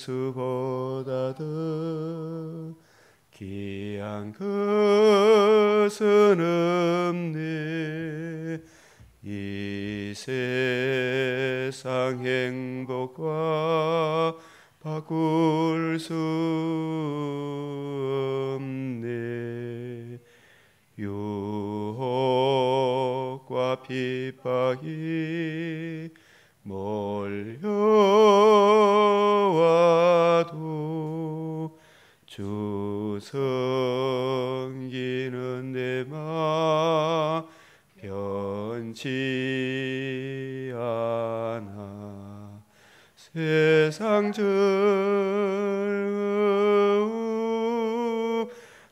예수보다 더 귀한 것은 없네. 이 세상 행복과 바꿀 수 없네. 유혹과 핍박이 몰려와도 주 섬기는 내 맘 변치 않아. 세상 즐거움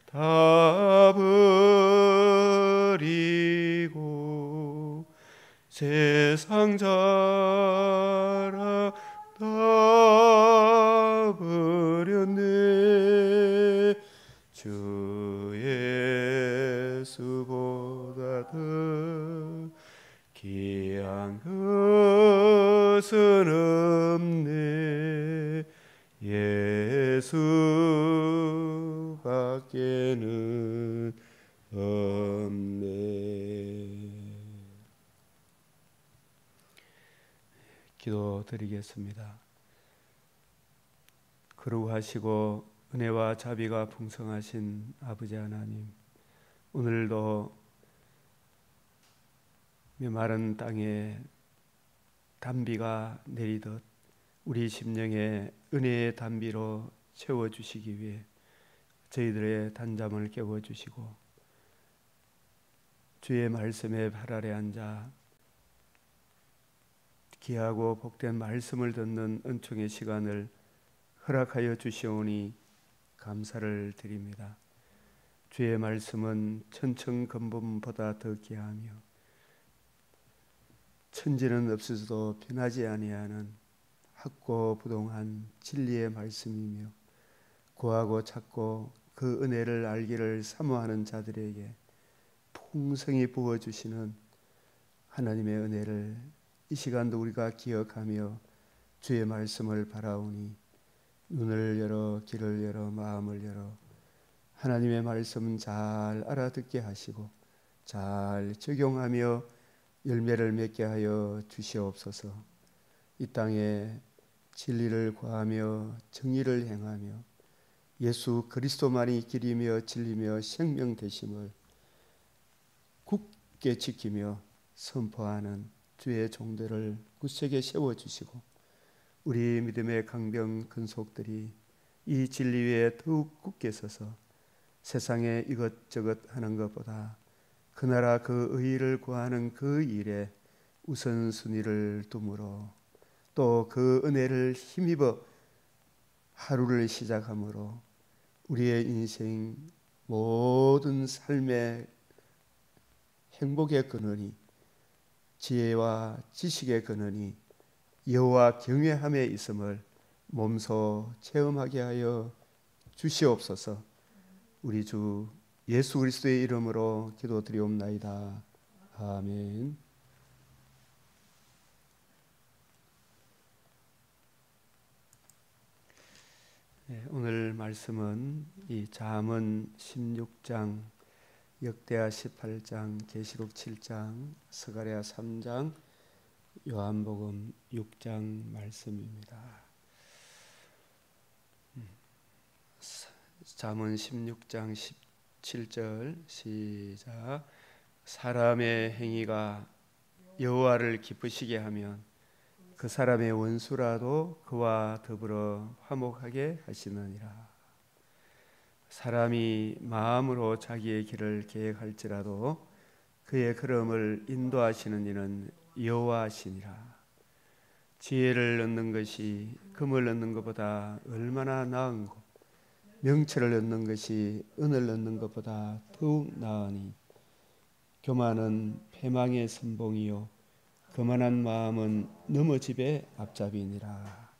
다 버리고 세상 자랑 다 버렸네. 주 예수보다 더 귀한 것은 없네. 예수밖에는 없네. 기도드리겠습니다. 거룩하시고 은혜와 자비가 풍성하신 아버지 하나님, 오늘도 메마른 땅에 단비가 내리듯 우리 심령에 은혜의 단비로 채워주시기 위해 저희들의 단잠을 깨워주시고 주의 말씀에 발 아래 앉아 귀하고 복된 말씀을 듣는 은총의 시간을 허락하여 주시오니 감사를 드립니다. 주의 말씀은 천천근본보다 더 귀하며 천지는 없어도 변하지 아니하는 학고부동한 진리의 말씀이며 구하고 찾고 그 은혜를 알기를 사모하는 자들에게 풍성히 부어주시는 하나님의 은혜를 이 시간도 우리가 기억하며 주의 말씀을 바라오니 눈을 열어 귀를 열어 마음을 열어 하나님의 말씀 잘 알아듣게 하시고 잘 적용하며 열매를 맺게 하여 주시옵소서. 이 땅에 진리를 구하며 정의를 행하며 예수 그리스도만이 길이며 진리며 생명 되심을 굳게 지키며 선포하는 주의 종들을 굳세게 세워주시고 우리 믿음의 강병 근속들이 이 진리 위에 더욱 굳게 서서 세상에 이것저것 하는 것보다 그 나라 그 의를 구하는 그 일에 우선순위를 둠으로 또 그 은혜를 힘입어 하루를 시작함으로 우리의 인생 모든 삶의 행복의 근원이 지혜와 지식의 근원이 여호와 경외함에 있음을 몸소 체험하게 하여 주시옵소서. 우리 주 예수 그리스도의 이름으로 기도드리옵나이다. 아멘. 네, 오늘 말씀은 이 잠언 16장, 역대하 18장, 계시록 7장, 스가랴 3장, 요한복음 6장 말씀입니다. 잠언 16장 17절 시작. 사람의 행위가 여호와를 기쁘시게 하면 그 사람의 원수라도 그와 더불어 화목하게 하시느니라. 사람이 마음으로 자기의 길을 계획할지라도 그의 걸음을 인도하시는 이는 여호와시니라. 지혜를 얻는 것이 금을 얻는 것보다 얼마나 나은고 명철을 얻는 것이 은을 얻는 것보다 더욱 나으니 교만은 패망의 선봉이요 거만한 마음은 넘어집의 앞잡이니라.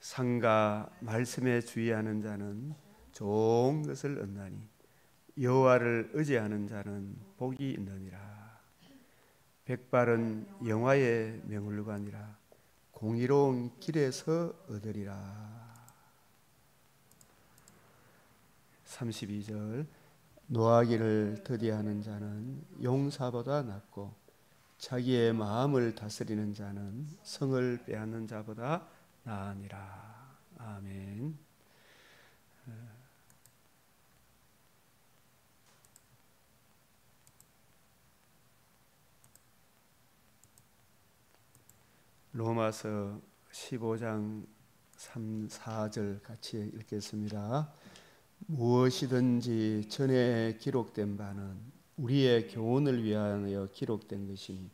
상가 말씀에 주의하는 자는 좋은 것을 얻나니 여호와를 의지하는 자는 복이 있느니라. 백발은 영화의 명물관이라 공의로운 길에서 얻으리라. 32절 노하기를 더디하는 자는 용사보다 낫고 자기의 마음을 다스리는 자는 성을 빼앗는 자보다 나으니라. 아멘. 로마서 15장 3, 4절 같이 읽겠습니다. 무엇이든지 전에 기록된 바는 우리의 교훈을 위하여 기록된 것이니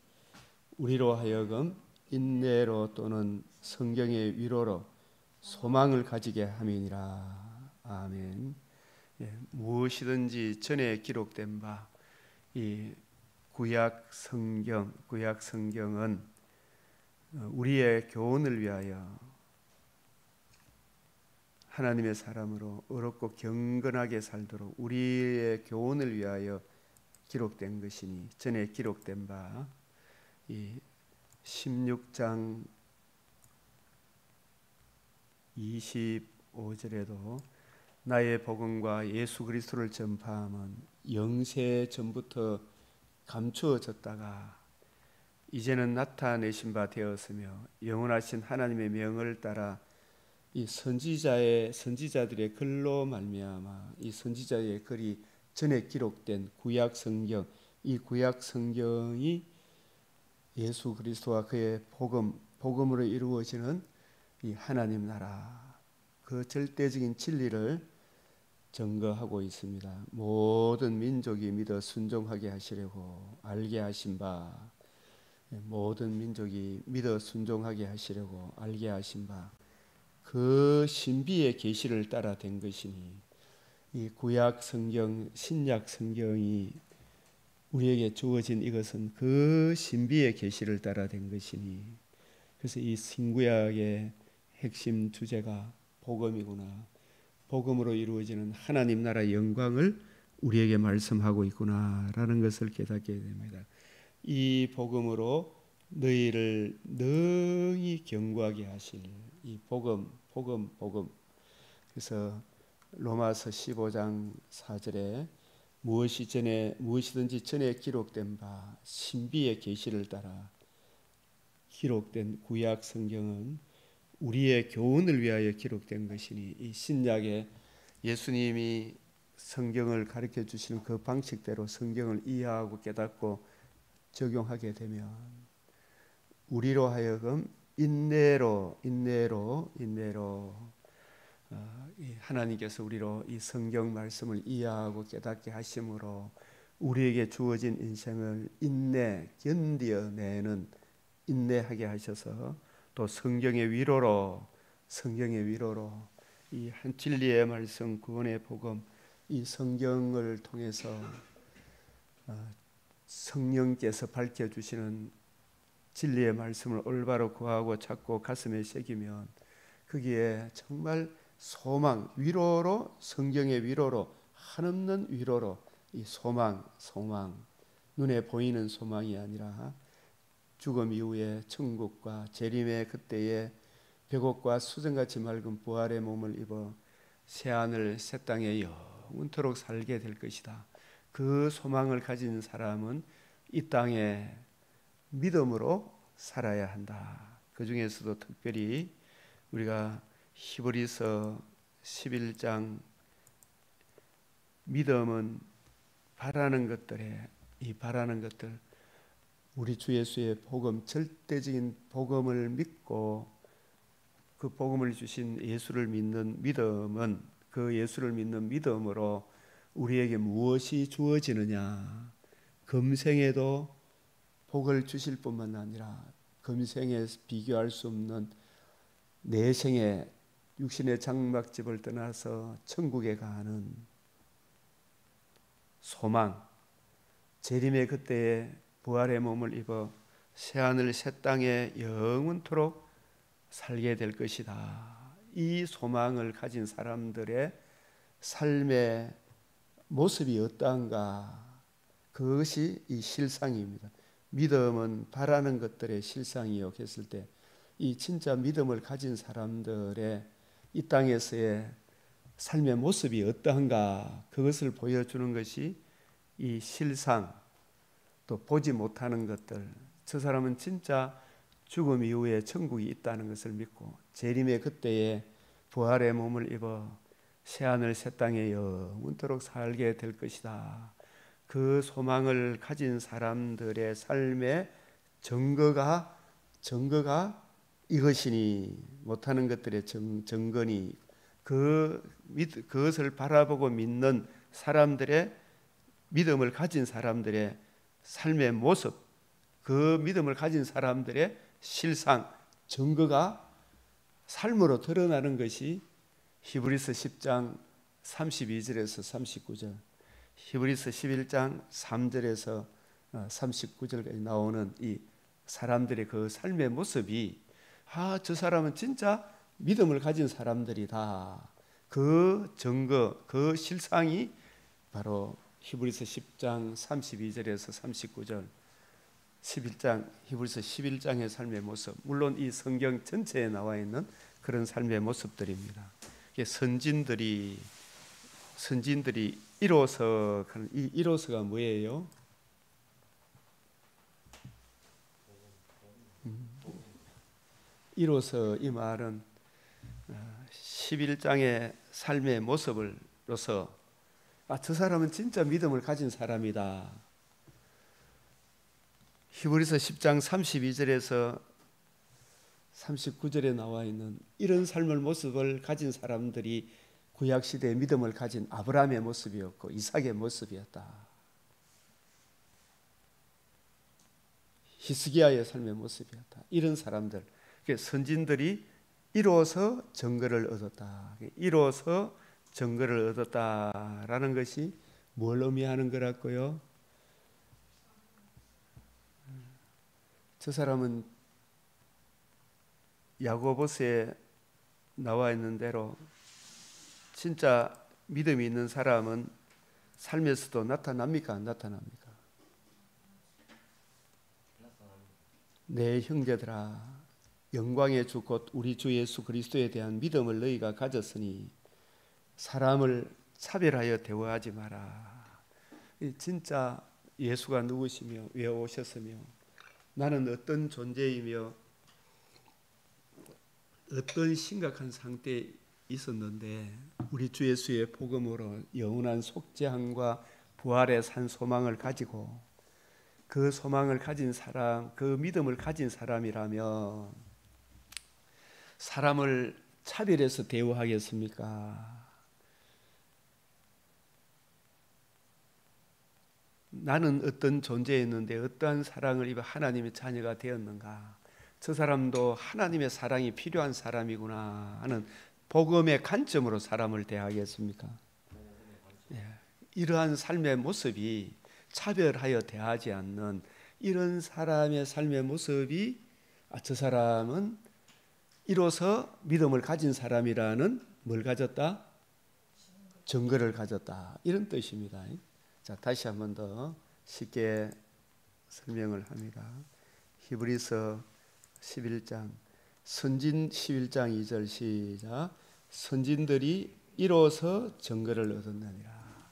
우리로 하여금 인내로 또는 성경의 위로로 소망을 가지게 함이니라. 아멘. 무엇이든지 전에 기록된 바, 이 구약 성경은 우리의 교훈을 위하여 하나님의 사람으로 어렵고 경건하게 살도록 우리의 교훈을 위하여 기록된 것이니 전에 기록된 바, 이 16장 25절에도 나의 복음과 예수 그리스도를 전파함은 영세 전부터 감추어졌다가 이제는 나타내신 바 되었으며 영원하신 하나님의 명을 따라 이 선지자들의 글로 말미암아 이 선지자의 글이 전에 기록된 구약 성경, 이 구약 성경이 예수 그리스도와 그의 복음으로 이루어지는 이 하나님 나라, 그 절대적인 진리를 증거하고 있습니다. 모든 민족이 믿어 순종하게 하시려고 알게 하신 바, 모든 민족이 믿어 순종하게 하시려고 알게 하신 바, 그 신비의 계시를 따라 된 것이니 이 구약 성경, 신약 성경이 우리에게 주어진 이것은 그 신비의 계시를 따라 된 것이니, 그래서 이 신구약의 핵심 주제가 복음이구나, 복음으로 이루어지는 하나님 나라의 영광을 우리에게 말씀하고 있구나라는 것을 깨닫게 됩니다. 이 복음으로 너희를 능히 견고하게 하실 이 복음. 그래서 로마서 15장 4절에 무엇이든지 전에 기록된 바 신비의 계시를 따라 기록된 구약 성경은 우리의 교훈을 위하여 기록된 것이니 이 신약에 예수님이 성경을 가르쳐 주시는 그 방식대로 성경을 이해하고 깨닫고 적용하게 되면 우리로 하여금 인내로 하나님께서 우리로 이 성경 말씀을 이해하고 깨닫게 하심으로 우리에게 주어진 인생을 견뎌내는 인내하게 하셔서 또 성경의 위로로 이 한 진리의 말씀, 구원의 복음, 이 성경을 통해서 성령께서 밝혀주시는 진리의 말씀을 올바로 구하고 찾고 가슴에 새기면 거기에 정말 소망, 위로로, 성경의 위로로, 한없는 위로로 이 소망, 눈에 보이는 소망이 아니라 죽음 이후에 천국과 재림의 그때에 백옥과 수정같이 맑은 부활의 몸을 입어 새하늘 새 땅에 영원토록 살게 될 것이다. 그 소망을 가진 사람은 이 땅에 믿음으로 살아야 한다. 그 중에서도 특별히 우리가 히브리서 11장 믿음은 바라는 것들, 우리 주 예수의 복음, 절대적인 복음을 믿고 그 복음을 주신 예수를 믿는 믿음은, 그 예수를 믿는 믿음으로 우리에게 무엇이 주어지느냐, 금생에도 복을 주실 뿐만 아니라 금생에 비교할 수 없는 내생에 육신의 장막집을 떠나서 천국에 가는 소망, 재림의 그때에 부활의 몸을 입어 새하늘 새 땅에 영원토록 살게 될 것이다. 이 소망을 가진 사람들의 삶의 모습이 어떠한가, 그것이 이 실상입니다. 믿음은 바라는 것들의 실상이요 했을 때 이 진짜 믿음을 가진 사람들의 이 땅에서의 삶의 모습이 어떠한가 그것을 보여주는 것이 이 실상, 또 보지 못하는 것들. 저 사람은 진짜 죽음 이후에 천국이 있다는 것을 믿고 재림의 그때에 부활의 몸을 입어 새하늘 새 땅에 영원토록 살게 될 것이다. 그 소망을 가진 사람들의 삶의 증거가 이것이니, 못하는 것들의 증거니, 그것을 바라보고 믿는 사람들의, 믿음을 가진 사람들의 삶의 모습, 그 믿음을 가진 사람들의 실상, 증거가 삶으로 드러나는 것이 히브리서 10장 32절에서 39절, 히브리서 11장 3절에서 39절까지 나오는 이 사람들의 그 삶의 모습이, 저 사람은 진짜 믿음을 가진 사람들이다. 그 증거, 그 실상이 바로 히브리서 10장 32절에서 39절, 11장, 히브리서 11장의 삶의 모습, 물론 이 성경 전체에 나와 있는 그런 삶의 모습들입니다. 선진들이 이로서, 이 이로서가 뭐예요? 이로서, 이 말은 11장의 삶의 모습으로서 저 사람은 진짜 믿음을 가진 사람이다. 히브리서 10장 32절에서 39절에 나와 있는 이런 삶의 모습을 가진 사람들이 구약시대의 믿음을 가진 아브라함의 모습이었고 이삭의 모습이었다. 히스기야의 삶의 모습이었다. 이런 사람들, 선진들이 이로써 증거를 얻었다. 이로써 증거를 얻었다라는 것이 뭘 의미하는 거라고요? 저 사람은 야고보서에 나와 있는 대로 진짜 믿음이 있는 사람은 삶에서도 나타납니까? 안 나타납니까? 내 형제들아, 영광의 주 곧 우리 주 예수 그리스도에 대한 믿음을 너희가 가졌으니 사람을 차별하여 대우하지 마라. 진짜 예수가 누구시며 왜 오셨으며 나는 어떤 존재이며 어떤 심각한 상태에 있었는데 우리 주 예수의 복음으로 영원한 속죄함과 부활의 산 소망을 가지고 그 소망을 가진 사람, 그 믿음을 가진 사람이라면 사람을 차별해서 대우하겠습니까? 나는 어떤 존재였는데 어떠한 사랑을 입어 하나님의 자녀가 되었는가? 저 사람도 하나님의 사랑이 필요한 사람이구나 하는 복음의 관점으로 사람을 대하겠습니까? 이러한 삶의 모습이 차별하여 대하지 않는 이런 사람의 삶의 모습이 저 사람은 이로써 믿음을 가진 사람이라는 뭘 가졌다? 증거를 가졌다. 이런 뜻입니다. 자, 다시 한 번 더 쉽게 설명을 합니다. 히브리서 11장 선진 11장 2절 시작. 선진들이 이로써 증거를 얻었느니라.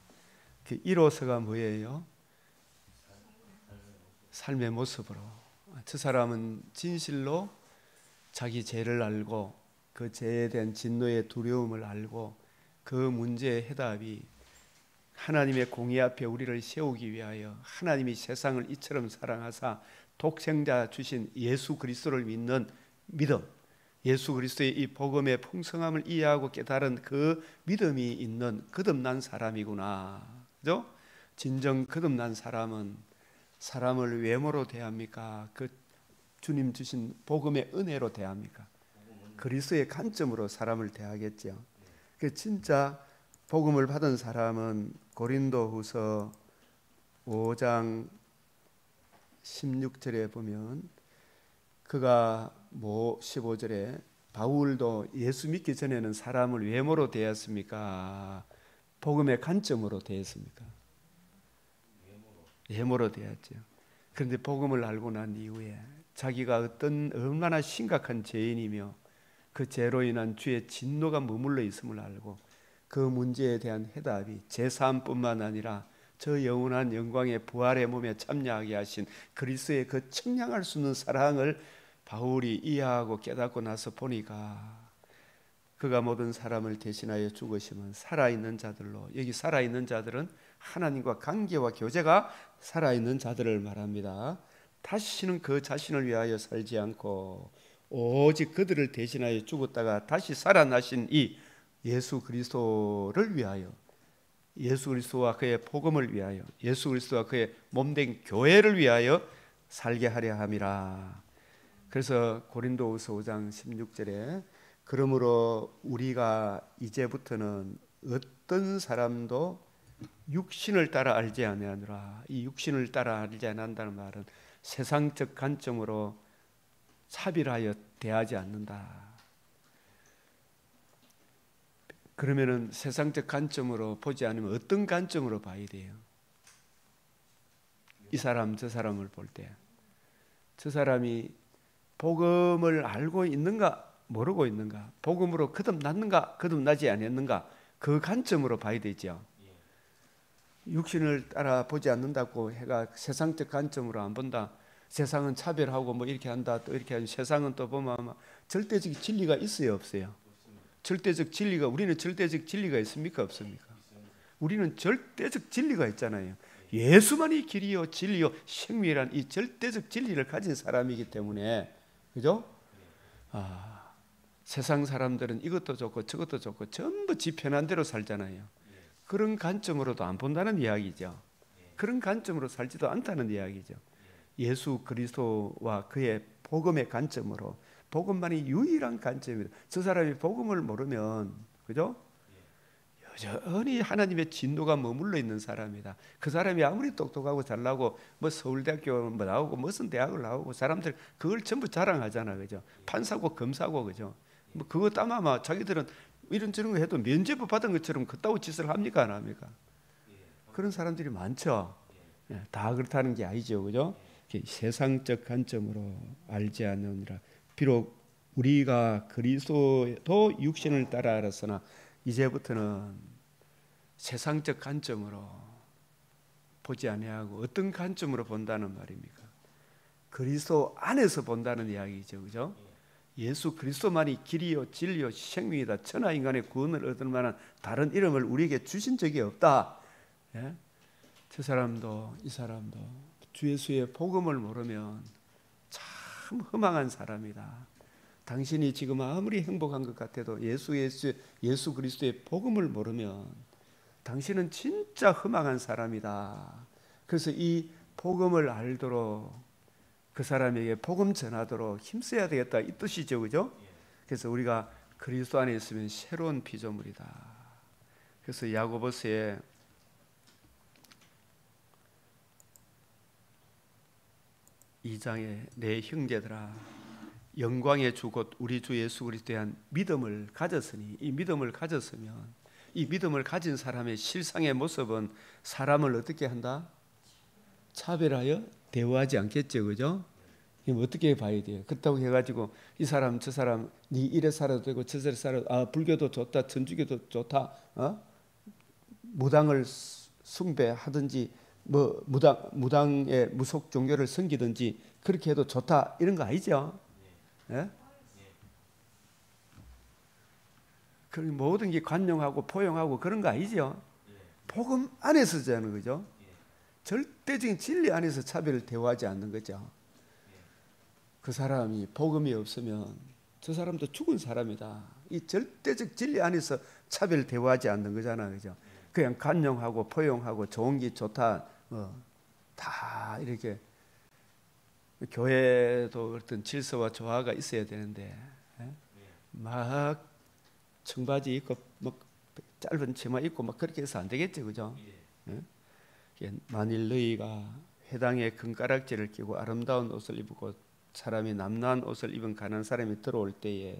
그 이로서가 뭐예요? 삶의 모습으로. 저 사람은 진실로 자기 죄를 알고 그 죄에 대한 진노의 두려움을 알고 그 문제의 해답이 하나님의 공의 앞에 우리를 세우기 위하여 하나님이 세상을 이처럼 사랑하사 독생자 주신 예수 그리스도를 믿는 믿음, 예수 그리스도의 이 복음의 풍성함을 이해하고 깨달은 그 믿음이 있는 거듭난 사람이구나. 그죠? 진정 거듭난 사람은 사람을 외모로 대합니까? 그 주님 주신 복음의 은혜로 대합니까? 그리스도의 관점으로 사람을 대하겠죠. 그 진짜 복음을 받은 사람은 고린도후서 5장 16절에 보면 그가 15절에 바울도 예수 믿기 전에는 사람을 외모로 대했습니까? 복음의 관점으로 대했습니까? 외모로 대했죠. 그런데 복음을 알고 난 이후에 자기가 얼마나 심각한 죄인이며 그 죄로 인한 주의 진노가 머물러 있음을 알고 그 문제에 대한 해답이 제3뿐만 아니라 저 영원한 영광의 부활의 몸에 참여하게 하신 그리스도의 그 청량할 수 없는 사랑을 바울이 이해하고 깨닫고 나서 보니까 그가 모든 사람을 대신하여 죽으시면 살아있는 자들로, 여기 살아있는 자들은 하나님과 관계와 교제가 살아있는 자들을 말합니다. 다시는 그 자신을 위하여 살지 않고 오직 그들을 대신하여 죽었다가 다시 살아나신 이 예수 그리스도를 위하여, 예수 그리스도와 그의 복음을 위하여, 예수 그리스도와 그의 몸된 교회를 위하여 살게 하려 함이라. 그래서 고린도후서 5장 16절에 그러므로 우리가 이제부터는 어떤 사람도 육신을 따라 알지 아니하노라. 이 육신을 따라 알지 않는다는 말은 세상적 관점으로 차별하여 대하지 않는다. 그러면은 세상적 관점으로 보지 않으면 어떤 관점으로 봐야 돼요? 이 사람 저 사람을 볼 때 저 사람이 복음을 알고 있는가 모르고 있는가, 복음으로 거듭났는가 거듭나지 않았는가, 그 관점으로 봐야 되죠. 육신을 따라 보지 않는다고 해가 세상적 관점으로 안 본다, 세상은 차별하고 뭐 이렇게 한다 또 이렇게 하는, 세상은 또 보면 아마 절대적 진리가 있어요 없어요? 절대적 진리가, 우리는 절대적 진리가 있습니까 없습니까? 우리는 절대적 진리가 있잖아요. 예수만이 길이요 진리요 생명이란 이 절대적 진리를 가진 사람이기 때문에, 그죠? 세상 사람들은 이것도 좋고 저것도 좋고 전부 지 편한 대로 살잖아요. 그런 관점으로도 안 본다는 이야기죠. 그런 관점으로 살지도 않다는 이야기죠. 예수 그리스도와 그의 복음의 관점으로, 복음만이 유일한 관점입니다. 저 사람이 복음을 모르면, 그죠? 여전히 하나님의 진노가 머물러 있는 사람이다. 그 사람이 아무리 똑똑하고 잘나고 뭐 서울대학교 뭐 나오고 무슨 대학을 나오고 사람들 그걸 전부 자랑하잖아, 그죠? 판사고 검사고, 그죠? 뭐 그거 따마마 자기들은 이런저런 거 해도 면죄부 받은 것처럼 그따위 짓을 합니까 안 합니까? 그런 사람들이 많죠. 다 그렇다는 게 아니죠, 그죠? 세상적 관점으로 알지 않느니라. 비록 우리가 그리스도도 육신을 따라 알았으나 이제부터는 세상적 관점으로 보지 아니하고 어떤 관점으로 본다는 말입니까? 그리스도 안에서 본다는 이야기죠, 그죠? 예수 그리스도만이 길이요 진리요 생명이다. 천하 인간의 구원을 얻을 만한 다른 이름을 우리에게 주신 적이 없다. 예? 저 사람도 이 사람도 주 예수의 복음을 모르면 참 허망한 사람이다. 당신이 지금 아무리 행복한 것 같아도 예수 그리스도의 복음을 모르면 당신은 진짜 허망한 사람이다. 그래서 이 복음을 알도록 그 사람에게 복음 전하도록 힘써야 되겠다, 이 뜻이죠, 그죠? 그래서 우리가 그리스도 안에 있으면 새로운 피조물이다. 그래서 야고보서에 이 장에 내 형제들아 영광의 주 곧 우리 주 예수 그리스도에 대한 믿음을 가졌으니, 이 믿음을 가졌으면 이 믿음을 가진 사람의 실상의 모습은 사람을 어떻게 한다? 차별하여 대우하지 않겠죠, 그죠? 이거 어떻게 봐야 돼요? 그렇다고 해가지고 이 사람 저 사람 네 이래 살아도 되고 저래 살아도 불교도 좋다 천주교도 좋다, 무당을 숭배하든지 뭐 무당의 무속 종교를 섬기든지 그렇게 해도 좋다 이런 거 아니죠? 예? 그 모든 게 관용하고 포용하고 그런 거 아니죠? 복음 안에서 하는 거죠. 절대적인 진리 안에서 차별을 대우하지 않는 거죠. 그 사람이 복음이 없으면 저 사람도 죽은 사람이다. 이 절대적 진리 안에서 차별 대우하지 않는 거잖아, 그죠? 그냥 관용하고 포용하고 좋은 게 좋다, 다 이렇게. 교회도 어떤 질서와 조화가 있어야 되는데 막 청바지 입고 뭐 짧은 치마 입고 막 그렇게 해서 안 되겠죠, 그죠? 만일 너희가 회당에 금가락지를 끼고 아름다운 옷을 입고 사람이 남루한 옷을 입은 가난한 사람이 들어올 때에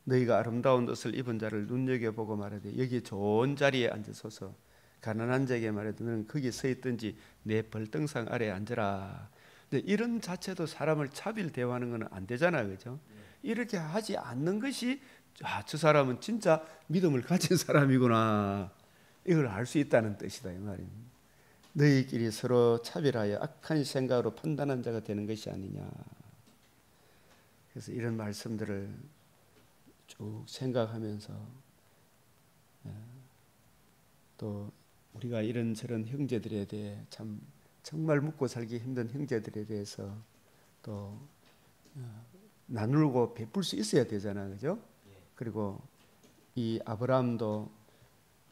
너희가 아름다운 옷을 입은 자를 눈여겨보고 말하되 여기 좋은 자리에 앉으소서. 가난한 자에게 말하되 너는 거기 서 있든지 내 벌등상 아래에 앉으라. 근데 이런 자체도 사람을 차별 대우하는 건 안 되잖아요, 그죠? 이렇게 하지 않는 것이 저 사람은 진짜 믿음을 가진 사람이구나, 이걸 알 수 있다는 뜻이다 이 말입니다. 너희끼리 서로 차별하여 악한 생각으로 판단한 자가 되는 것이 아니냐. 그래서 이런 말씀들을 쭉 생각하면서 또 우리가 이런저런 형제들에 대해 참 정말 묵고 살기 힘든 형제들에 대해서 또 나누고 베풀 수 있어야 되잖아요, 그죠? 그리고 이 아브라함도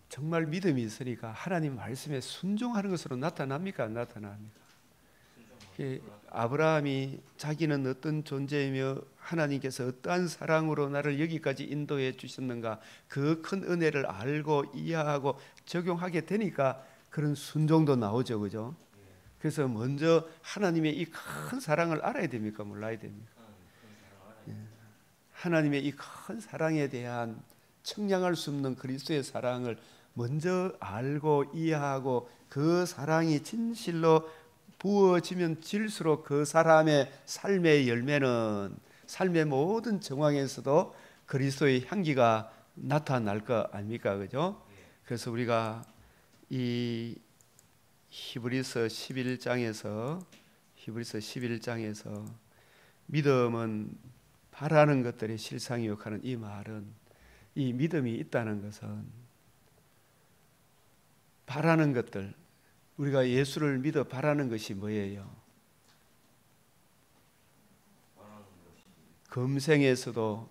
정말 믿음이 있으니까 하나님 말씀에 순종하는 것으로 나타납니까, 안 나타납니까? 아브라함이 자기는 어떤 존재이며 하나님께서 어떠한 사랑으로 나를 여기까지 인도해 주셨는가, 그 큰 은혜를 알고 이해하고 적용하게 되니까 그런 순종도 나오죠, 그죠? 그래서 먼저 하나님의 이 큰 사랑을 알아야 됩니까, 몰라야 됩니까? 하나님의 이 큰 사랑에 대한 청량할 수 없는 그리스도의 사랑을 먼저 알고 이해하고 그 사랑이 진실로 부어지면 질수록 그 사람의 삶의 열매는 삶의 모든 정황에서도 그리스도의 향기가 나타날 거 아닙니까, 그죠? 그래서 우리가 이 히브리서 11장에서 믿음은 바라는 것들의 실상이요 하는 이 말은, 이 믿음이 있다는 것은 바라는 것들, 우리가 예수를 믿어 바라는 것이 뭐예요? 금생에서도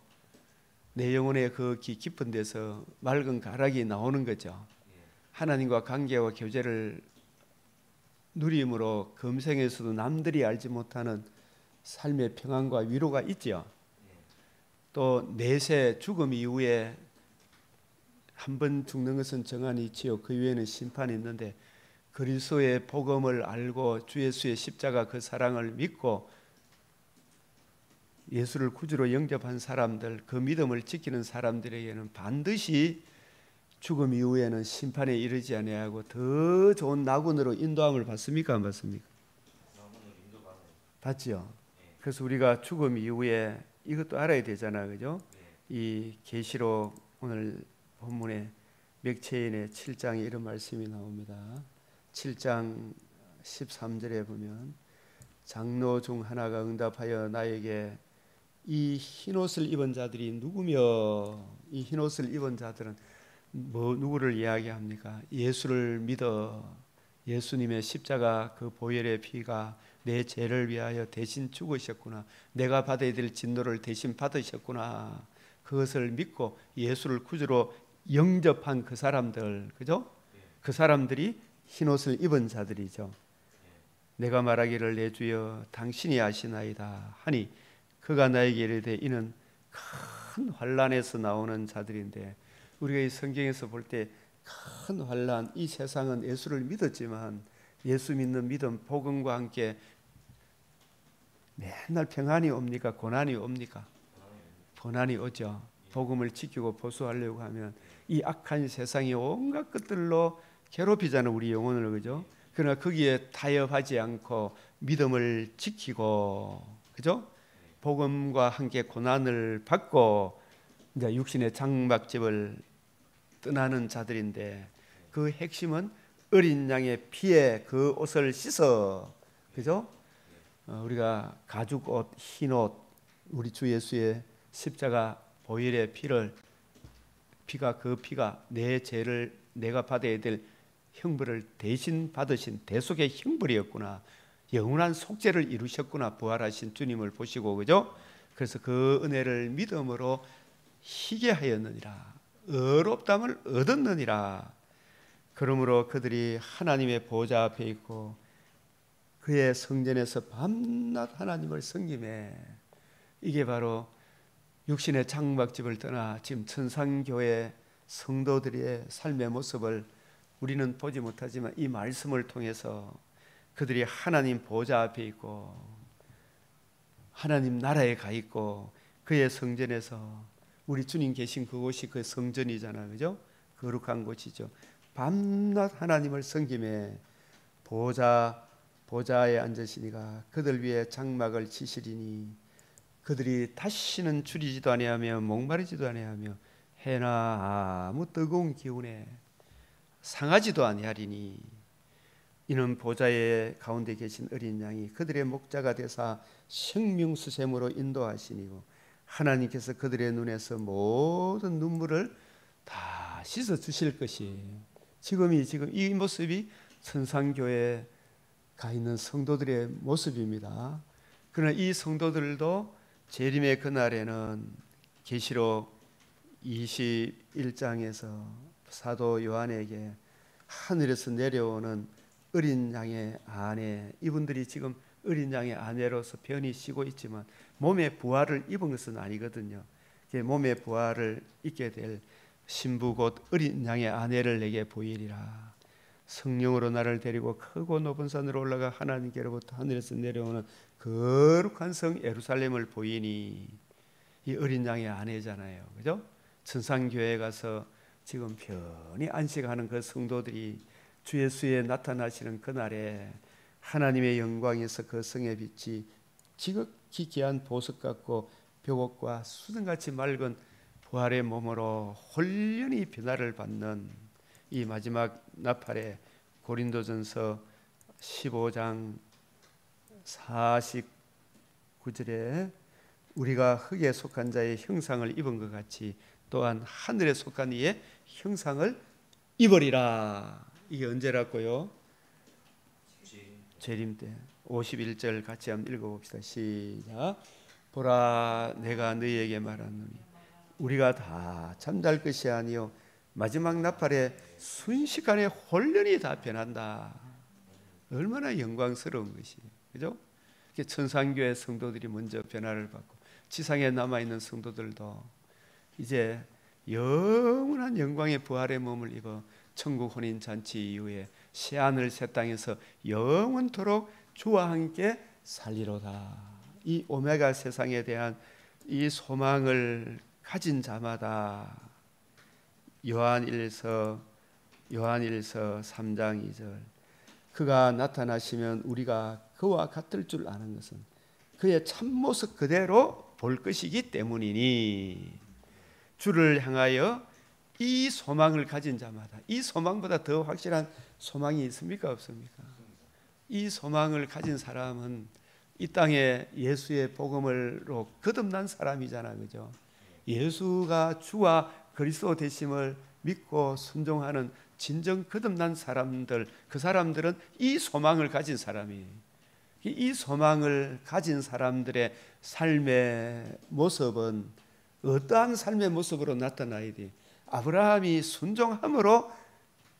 내 영혼의 그 깊은 데서 맑은 가락이 나오는 거죠. 하나님과 관계와 교제를 누림으로 금생에서도 남들이 알지 못하는 삶의 평안과 위로가 있죠. 또 내세 죽음 이후에 한 번 죽는 것은 정한이 있지요. 그 이후에는 심판이 있는데 그리스도의 복음을 알고 주 예수의 십자가 그 사랑을 믿고 예수를 구주로 영접한 사람들, 그 믿음을 지키는 사람들에게는 반드시 죽음 이후에는 심판에 이르지 아니하고 더 좋은 낙원으로 인도함을 받습니까, 안 받습니까? 받죠. 그래서 우리가 죽음 이후에 이것도 알아야 되잖아요, 그죠? 이 계시록 오늘 본문에 맥체인의 7장에 이런 말씀이 나옵니다. 7장 13절에 보면 장로 중 하나가 응답하여 나에게 이 흰옷을 입은 자들이 누구며, 이 흰옷을 입은 자들은 누구를 이야기합니까? 예수를 믿어 예수님의 십자가 그 보혈의 피가 내 죄를 위하여 대신 죽으셨구나, 내가 받아야 될 진노를 대신 받으셨구나, 그것을 믿고 예수를 구주로 영접한 그 사람들, 그죠? 그 사람들이 흰옷을 입은 자들이죠. 내가 말하기를 내 주여 당신이 아시나이다 하니 그가 나에게 이르되 이는 큰 환난에서 나오는 자들인데, 우리가 이 성경에서 볼 때 큰 환난, 이 세상은 예수를 믿었지만 예수 믿는 믿음 복음과 함께 맨날 평안이 옵니까, 고난이 옵니까? 고난이 오죠. 복음을 지키고 보수하려고 하면 이 악한 세상이 온갖 것들로 괴롭히잖아요, 우리 영혼을, 그죠? 그러나 거기에 타협하지 않고 믿음을 지키고, 그죠? 복음과 함께 고난을 받고 이제 육신의 장막집을 떠나는 자들인데, 그 핵심은 어린 양의 피에 그 옷을 씻어, 그죠? 우리가 가죽 옷, 흰 옷, 우리 주 예수의 십자가 보혈의 피가 내 죄를 내가 받아야 될 형벌을 대신 받으신 대속의 형벌이었구나, 영원한 속죄를 이루셨구나, 부활하신 주님을 보시고, 그죠? 그래서 그 은혜를 믿음으로 희게 하였느니라, 의롭다함을 얻었느니라. 그러므로 그들이 하나님의 보좌 앞에 있고 그의 성전에서 밤낮 하나님을 섬기매, 이게 바로 육신의 장막집을 떠나 지금 천상교회 성도들의 삶의 모습을 우리는 보지 못하지만 이 말씀을 통해서 그들이 하나님 보좌 앞에 있고 하나님 나라에 가 있고 그의 성전에서, 우리 주님 계신 그곳이 그 성전이잖아요, 그죠? 거룩한 곳이죠. 밤낮 하나님을 섬김에 보좌에 앉으시니가 그들 위에 장막을 치시리니 그들이 다시는 줄이지도 아니하며 목마르지도 아니하며 해나 아무 뜨거운 기운에 상하지도 아니하리니 이는 보좌의 가운데 계신 어린 양이 그들의 목자가 되사 생명수샘으로 인도하시니고 하나님께서 그들의 눈에서 모든 눈물을 다 씻어 주실 것이에요. 지금 이 모습이 천상교회에 가 있는 성도들의 모습입니다. 그러나 이 성도들도 재림의 그날에는 계시록 21장에서 사도 요한에게 하늘에서 내려오는 어린 양의 아내, 이분들이 지금 어린 양의 아내로서 편히 쉬고 있지만 몸의 부활을 입은 것은 아니거든요. 몸의 부활을 입게 될 신부 곧 어린 양의 아내를 내게 보이리라. 성령으로 나를 데리고 크고 높은 산으로 올라가 하나님께로부터 하늘에서 내려오는 거룩한 성 예루살렘을 보이니, 이 어린 양의 아내잖아요. 그죠? 천상교회에 가서 지금 편히 안식하는 그 성도들이 주 예수에 나타나시는 그날에 하나님의 영광에서 그 성의 빛이 지극히 귀한 보석 같고 벽옥과 수정같이 맑은 부활의 몸으로 홀연히 변화를 받는 이 마지막 나팔에 고린도전서 15장 49절에 우리가 흙에 속한 자의 형상을 입은 것 같이 또한 하늘에 속한 이의 형상을 입으리라. 이게 언제라고요? 재림 때. 51절 같이 한번 읽어봅시다. 시작. 보라, 내가 너희에게 말하노니 우리가 다 잠잘 것이 아니요 마지막 나팔에 순식간에 홀연히 다 변한다. 얼마나 영광스러운 것이에요. 그죠? 천상교회 성도들이 먼저 변화를 받고 지상에 남아있는 성도들도 이제 영원한 영광의 부활의 몸을 입어 천국 혼인잔치 이후에 새하늘 새 땅에서 영원토록 주와 함께 살리로다. 이 오메가 세상에 대한 이 소망을 가진 자마다 요한일서 3장 2절 그가 나타나시면 우리가 그와 같을 줄 아는 것은 그의 참모습 그대로 볼 것이기 때문이니, 주를 향하여 이 소망을 가진 자마다, 이 소망보다 더 확실한 소망이 있습니까? 없습니까? 이 소망을 가진 사람은 이 땅에 예수의 복음으로 거듭난 사람이잖아, 그죠? 예수가 주와 그리스도 되심을 믿고 순종하는 진정 거듭난 사람들, 그 사람들은 이 소망을 가진 사람이에요. 이 소망을 가진 사람들의 삶의 모습은 어떠한 삶의 모습으로 나타나야 돼? 아브라함이 순종함으로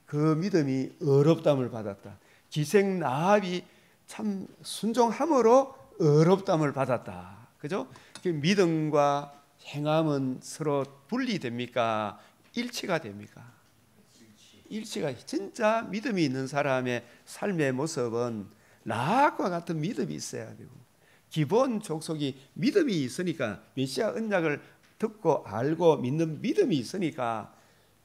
그 믿음이 어렵담을 받았다. 기생 라합이 참 순종함으로 어렵담을 받았다. 그죠? 믿음과 행함은 서로 분리됩니까? 일치가 됩니까? 일치가. 진짜 믿음이 있는 사람의 삶의 모습은 라합과 같은 믿음이 있어야 되고, 기본 족속이 믿음이 있으니까, 메시아 언약을 듣고 알고 믿는 믿음이 있으니까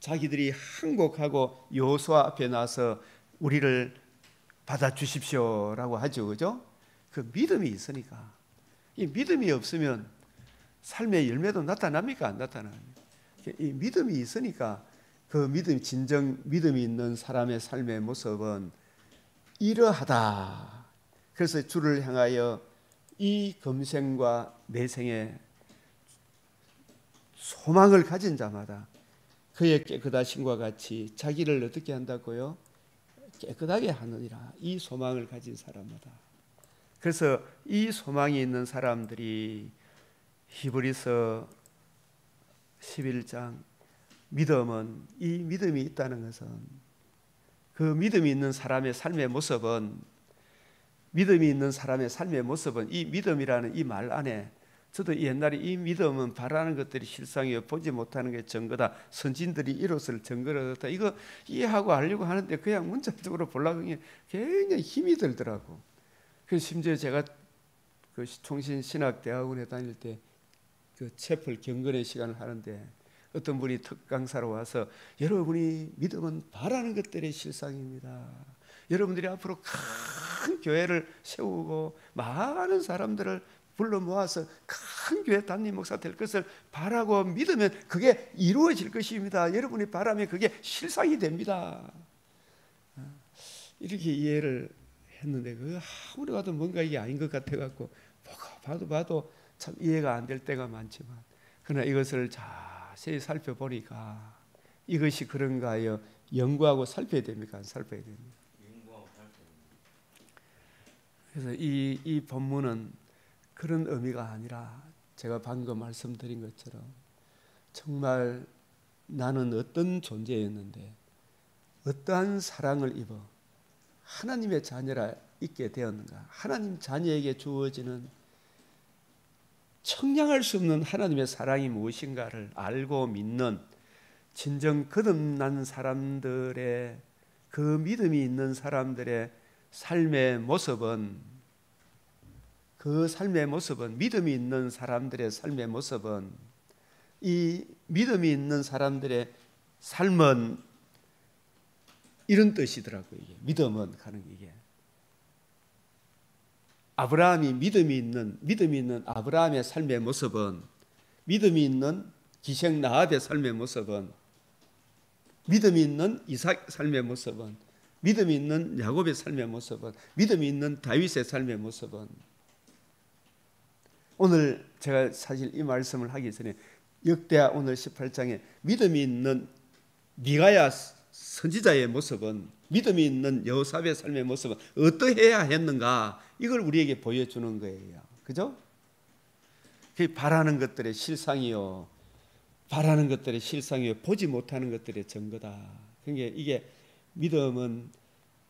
자기들이 항복하고 여호수아 앞에 나서 우리를 받아주십시오라고 하죠. 그죠? 그 믿음이 있으니까. 이 믿음이 없으면 삶의 열매도 나타납니까? 안 나타납니까? 이 믿음이 있으니까 그 믿음, 진정 믿음이 있는 사람의 삶의 모습은 이러하다. 그래서 주를 향하여 이 금생과 내생의 소망을 가진 자마다 그의 깨끗하심과 같이 자기를 어떻게 한다고요? 깨끗하게 하느니라. 이 소망을 가진 사람마다. 그래서 이 소망이 있는 사람들이 히브리서 11장 믿음은, 이 믿음이 있다는 것은, 그 믿음이 있는 사람의 삶의 모습은, 믿음이 있는 사람의 삶의 모습은 이 믿음이라는 이 말 안에, 저도 옛날에 이 믿음은 바라는 것들이 실상이요 보지 못하는 게 증거다, 선진들이 이로써 증거를 얻었다, 이거 이해하고 알려고 하는데 그냥 문자적으로 보려고 하니 굉장히 힘이 들더라고. 그래서 심지어 제가 그 총신신학대학원에 다닐 때 그 채플 경건의 시간을 하는데 어떤 분이 특강사로 와서, 여러분이 믿음은 바라는 것들의 실상입니다. 여러분들이 앞으로 큰 교회를 세우고 많은 사람들을 불러 모아서 큰 교회 담임 목사 될 것을 바라고 믿으면 그게 이루어질 것입니다. 여러분이 바라면 그게 실상이 됩니다. 이렇게 이해를 했는데 그 아무리 봐도 뭔가 이게 아닌 것 같아갖고 봐도 참 이해가 안 될 때가 많지만, 그러나 이것을 자세히 살펴보니까 이것이 그런가 하여 연구하고 살펴야 됩니까? 안 살펴야 됩니까? 그래서 이 본문은 그런 의미가 아니라 제가 방금 말씀드린 것처럼 정말 나는 어떤 존재였는데 어떠한 사랑을 입어 하나님의 자녀라 있게 되었는가, 하나님 자녀에게 주어지는 청량할 수 없는 하나님의 사랑이 무엇인가를 알고 믿는 진정 거듭난 사람들의, 그 믿음이 있는 사람들의 삶의 모습은, 그 삶의 모습은, 믿음이 있는 사람들의 삶의 모습은, 이 믿음이 있는 사람들의 삶은 이런 뜻이더라고요. 이게 믿음은 가는 이게 아브라함이 믿음이 있는 아브라함의 삶의 모습은, 믿음이 있는 기생 라합의 삶의 모습은, 믿음이 있는 이삭 삶의 모습은, 믿음이 있는 야곱의 삶의 모습은, 믿음이 있는 다윗의 삶의 모습은, 오늘 제가 사실 이 말씀을 하기 전에 역대하 오늘 18장에 믿음이 있는 미가야 선지자의 모습은, 믿음이 있는 여호사밧의 삶의 모습은 어떠해야 했는가, 이걸 우리에게 보여주는 거예요. 그죠? 그 바라는 것들의 실상이요, 바라는 것들의 실상이요, 보지 못하는 것들의 증거다. 그러니까 이게 믿음은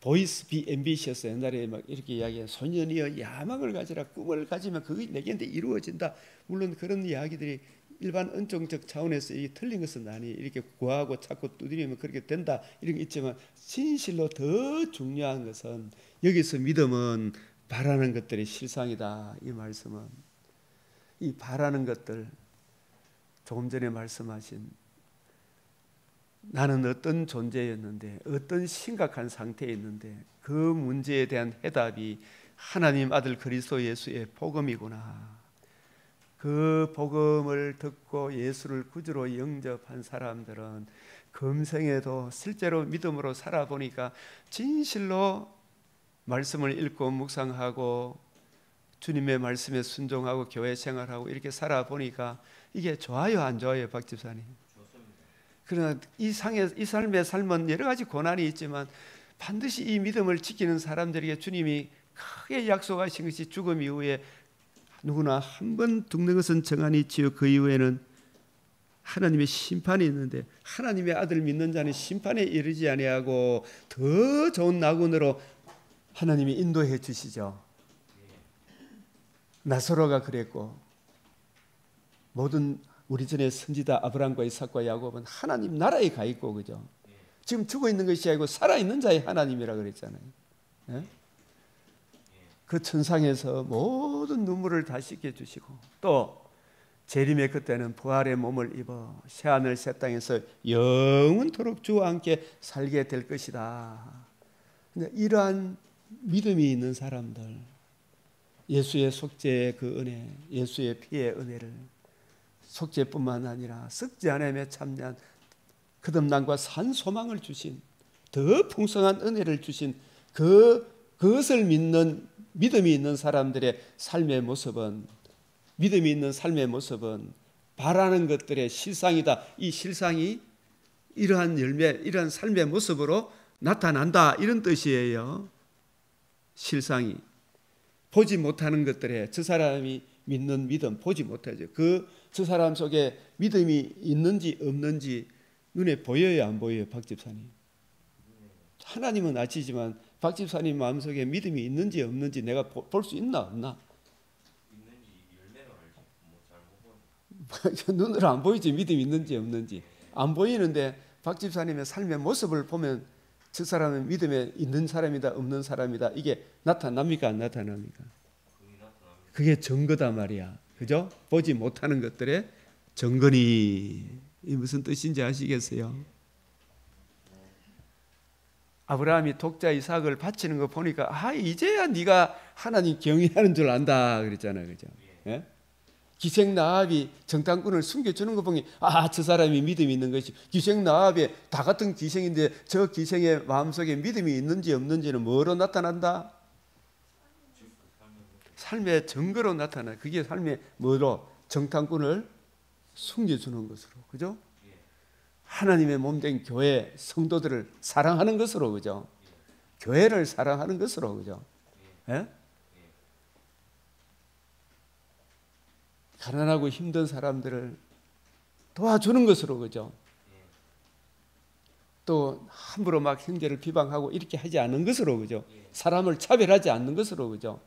보이스 비 앰비셔스, 옛날에 막 이렇게 이야기해, 소년이여 야망을 가지라, 꿈을 가지면 그게 내게인데 이루어진다. 물론 그런 이야기들이 일반 은총적 차원에서 이게 틀린 것은 아니, 이렇게 구하고 찾고 두드리면 그렇게 된다 이런 게 있지만, 진실로 더 중요한 것은 여기서 믿음은 바라는 것들의 실상이다. 이 말씀은 이 바라는 것들, 조금 전에 말씀하신 나는 어떤 존재였는데 어떤 심각한 상태에 있는데 그 문제에 대한 해답이 하나님 아들 그리스도 예수의 복음이구나. 그 복음을 듣고 예수를 구주로 영접한 사람들은 금생에도 실제로 믿음으로 살아보니까 진실로 말씀을 읽고 묵상하고 주님의 말씀에 순종하고 교회 생활하고 이렇게 살아보니까 이게 좋아요, 안 좋아요, 박 집사님? 그러나 이 삶의 삶은 여러 가지 고난이 있지만 반드시 이 믿음을 지키는 사람들에게 주님이 크게 약속하신 것이 죽음 이후에 누구나 한 번 죽는 것은 정한이 있지요. 그 이후에는 하나님의 심판이 있는데 하나님의 아들 믿는 자는 심판에 이르지 아니하고 더 좋은 낙원으로 하나님이 인도해 주시죠. 나사로가 그랬고 모든 우리 전에 선지자 아브라함과 이삭과 야곱은 하나님 나라에 가 있고, 그죠? 지금 죽어 있는 것이 아니고 살아 있는 자의 하나님이라 그랬잖아요. 예? 그 천상에서 모든 눈물을 다 씻겨 주시고, 또 재림의 그때는 부활의 몸을 입어 새 하늘 새 땅에서 영원토록 주와 함께 살게 될 것이다. 이러한 믿음이 있는 사람들, 예수의 속죄의 그 은혜, 예수의 피의 은혜를 속죄뿐만 아니라 썩지 않음에 참여한 거듭남과 산 소망을 주신, 더 풍성한 은혜를 주신 그것을 믿는 믿음이 있는 사람들의 삶의 모습은, 믿음이 있는 삶의 모습은 바라는 것들의 실상이다. 이 실상이 이러한 열매, 이러한 삶의 모습으로 나타난다, 이런 뜻이에요. 실상이 보지 못하는 것들에 저 사람이 믿는 믿음 보지 못하죠. 저 사람 속에 믿음이 있는지 없는지 눈에 보여요, 안 보여요, 박 집사님? 하나님은 아시지만 박 집사님 마음속에 믿음이 있는지 없는지 내가 볼 수 있나 없나? 있는지 열매로 알지. 잘 못 보는. 눈으로 안 보이지, 믿음이 있는지 없는지. 안 보이는데 박 집사님의 삶의 모습을 보면 저 사람은 믿음에 있는 사람이다 없는 사람이다, 이게 나타납니까 안 나타납니까? 그게 증거다 말이야. 그죠? 보지 못하는 것들의 증거니. 이 무슨 뜻인지 아시겠어요? 아브라함이 독자 이삭을 바치는 거 보니까 이제야 네가 하나님 경외하는 줄 안다 그랬잖아요. 그죠? 예? 기생 나합이 정탐꾼을 숨겨주는 거 보니 저 사람이 믿음이 있는 것이, 기생 나합이 다 같은 기생인데 저 기생의 마음속에 믿음이 있는지 없는지는 뭐로 나타난다? 삶의 증거로 나타나. 그게 삶의 뭐로? 정탐꾼을 숨겨주는 것으로, 그죠? 하나님의 몸된 교회 성도들을 사랑하는 것으로, 그죠? 교회를 사랑하는 것으로, 그죠? 예? 가난하고 힘든 사람들을 도와주는 것으로, 그죠? 또 함부로 막 형제를 비방하고 이렇게 하지 않는 것으로, 그죠? 사람을 차별하지 않는 것으로, 그죠?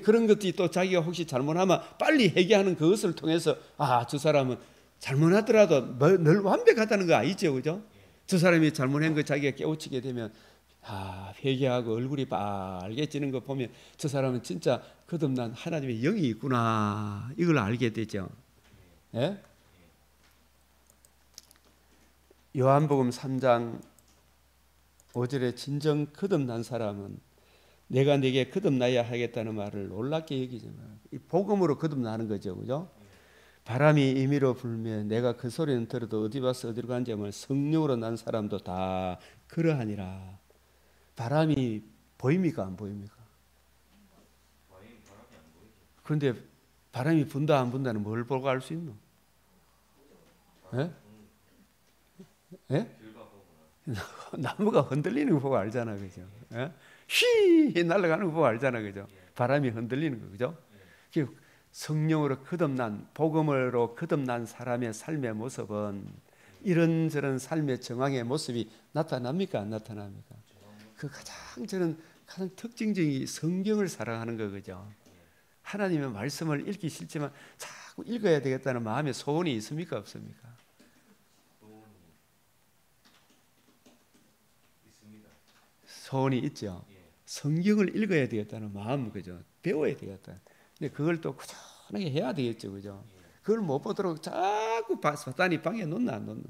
그런 것들이 또 자기가 혹시 잘못하면 빨리 회개하는 그것을 통해서 저 사람은 잘못하더라도 늘 완벽하다는 거 아니죠, 그죠? 저 사람이 잘못한 거 자기가 깨우치게 되면 회개하고 얼굴이 빨개지는 거 보면 저 사람은 진짜 거듭난 하나님의 영이 있구나, 이걸 알게 되죠. 예? 요한복음 3장 5절에 진정 거듭난 사람은 내가 네게 거듭나야 하겠다는 말을 놀랍게 여기지만, 이 복음으로 거듭나는 거죠, 그죠? 바람이 임의로 불면 내가 그 소리는 들어도 어디 와서 어디로 간지 하면 성령으로 난 사람도 다 그러하니라. 바람이 보입니까, 안 보입니까? 그런데 바람이 분다 안 분다는 뭘 보고 알 수 있노? 예? 예? 나무가 흔들리는 거 보고 알잖아, 그죠? 예? 휘 날아가는 거 보고 알잖아, 그죠? 바람이 흔들리는 거, 그죠? 성령으로 거듭난, 복음으로 거듭난 사람의 삶의 모습은 이런저런 삶의 정황의 모습이 나타납니까, 안 나타납니까? 그 가장 특징적인 성경을 사랑하는 거, 그죠? 하나님의 말씀을 읽기 싫지만 자꾸 읽어야 되겠다는 마음의 소원이 있습니까, 없습니까? 소원이 있죠. 성경을 읽어야 되겠다는 마음, 그죠? 배워야 되겠다. 근데 그걸 또 꾸준하게 해야 되겠죠, 그죠? 그걸 못 보도록 자꾸 사탄이 방에 놓나 안 놓나?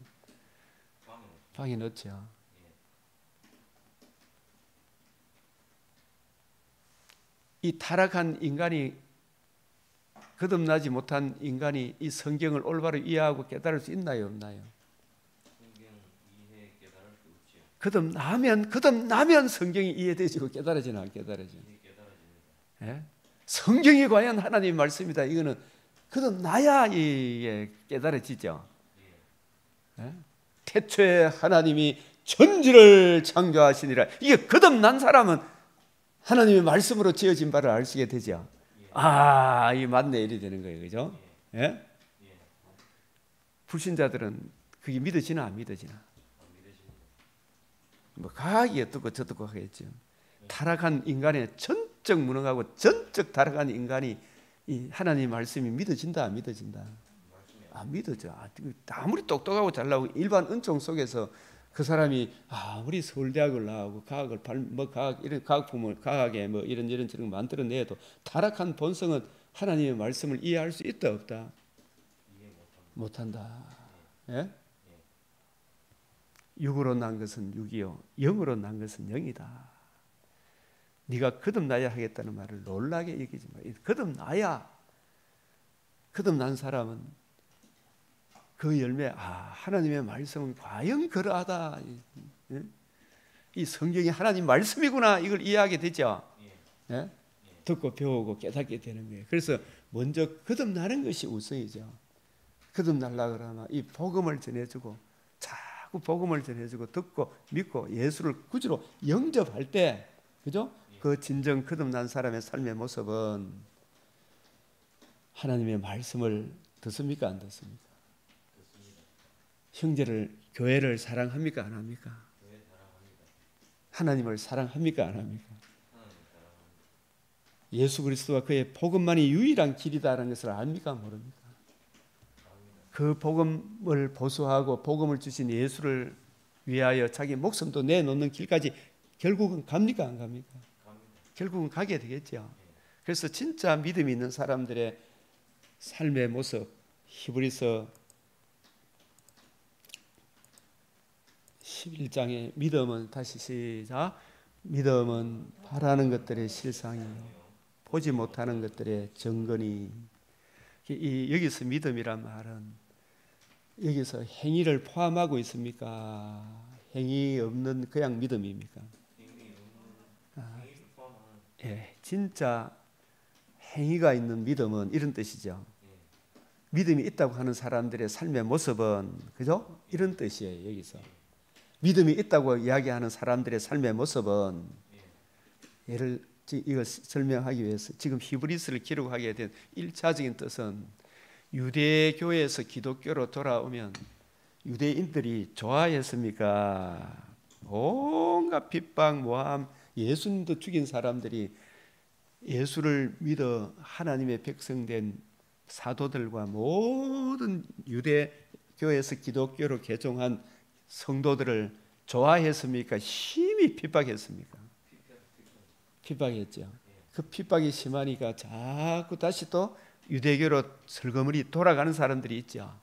방에 넣죠. 이 타락한 인간이, 거듭나지 못한 인간이 이 성경을 올바로 이해하고 깨달을 수 있나요, 없나요? 거듭나면 성경이 이해되지고 깨달아지나 안 깨달아지나? 예? 성경이 과연 하나님의 말씀이다. 이거는 거듭나야 이게 깨달아지죠. 예? 태초에 하나님이 천지를 창조하시니라. 이게 거듭난 사람은 하나님의 말씀으로 지어진 바를 알게 되죠. 이 맞네, 이리 되는 거예요, 그죠? 예? 불신자들은 그게 믿어지나 안 믿어지나? 뭐 과학이 어떻고 저떻고 하겠죠. 타락한 인간의 전적 무능하고 전적 타락한 인간이 이 하나님 말씀이 믿어진다, 안 믿어진다? 안 믿어져. 아무리 똑똑하고 잘나고 일반 은총 속에서 그 사람이 아무리 서울대학을 나오고 이런 과학 부문 과학에 뭐 이런 저런 만들어내도 타락한 본성은 하나님의 말씀을 이해할 수 있다, 없다? 못한다. 예? 육으로 난 것은 육이요 영으로 난 것은 영이다. 네가 거듭나야 하겠다는 말을 놀라게 여기지 마. 거듭난 사람은 그 열매, 하나님의 말씀은 과연 그러하다. 이 성경이 하나님 말씀이구나. 이걸 이해하게 되죠. 예? 듣고 배우고 깨닫게 되는 거예요. 그래서 먼저 거듭나는 것이 우선이죠. 거듭나려고 그러면 이 복음을 전해주고 자꾸 복음을 전해주고 듣고 믿고 예수를 구주로 영접할 때, 그죠? 그 진정 거듭난 사람의 삶의 모습은 하나님의 말씀을 듣습니까, 안 듣습니까? 형제를, 교회를 사랑합니까, 안 합니까? 하나님을 사랑합니까, 안 합니까? 예수 그리스도와 그의 복음만이 유일한 길이다라는 것을 압니까, 모릅니까? 그 복음을 보수하고 복음을 주신 예수를 위하여 자기 목숨도 내놓는 길까지 결국은 갑니까, 안 갑니까? 결국은 가게 되겠죠. 그래서 진짜 믿음이 있는 사람들의 삶의 모습, 히브리서 11장의 믿음은, 다시 시작, 믿음은 바라는 것들의 실상이요 보지 못하는 것들의 증거니. 여기서 믿음이란 말은 여기서 행위를 포함하고 있습니까? 행위 없는 그냥 믿음입니까? 행위를 포함하는. 예, 진짜 행위가 있는 믿음은 이런 뜻이죠. 믿음이 있다고 하는 사람들의 삶의 모습은 그죠? 이런 뜻이에요. 여기서 믿음이 있다고 이야기하는 사람들의 삶의 모습은 이걸 설명하기 위해서 지금 히브리서를 기록하게 된 1차적인 뜻은 유대교에서 기독교로 돌아오면 유대인들이 좋아했습니까? 온갖 핍박, 모함, 예수님도 죽인 사람들이 예수를 믿어 하나님의 백성된 사도들과 모든 유대교에서 기독교로 개종한 성도들을 좋아했습니까? 심히 핍박했습니까? 핍박했죠. 그 핍박이 심하니까 자꾸 다시 또 유대교로 슬그머니 돌아가는 사람들이 있죠.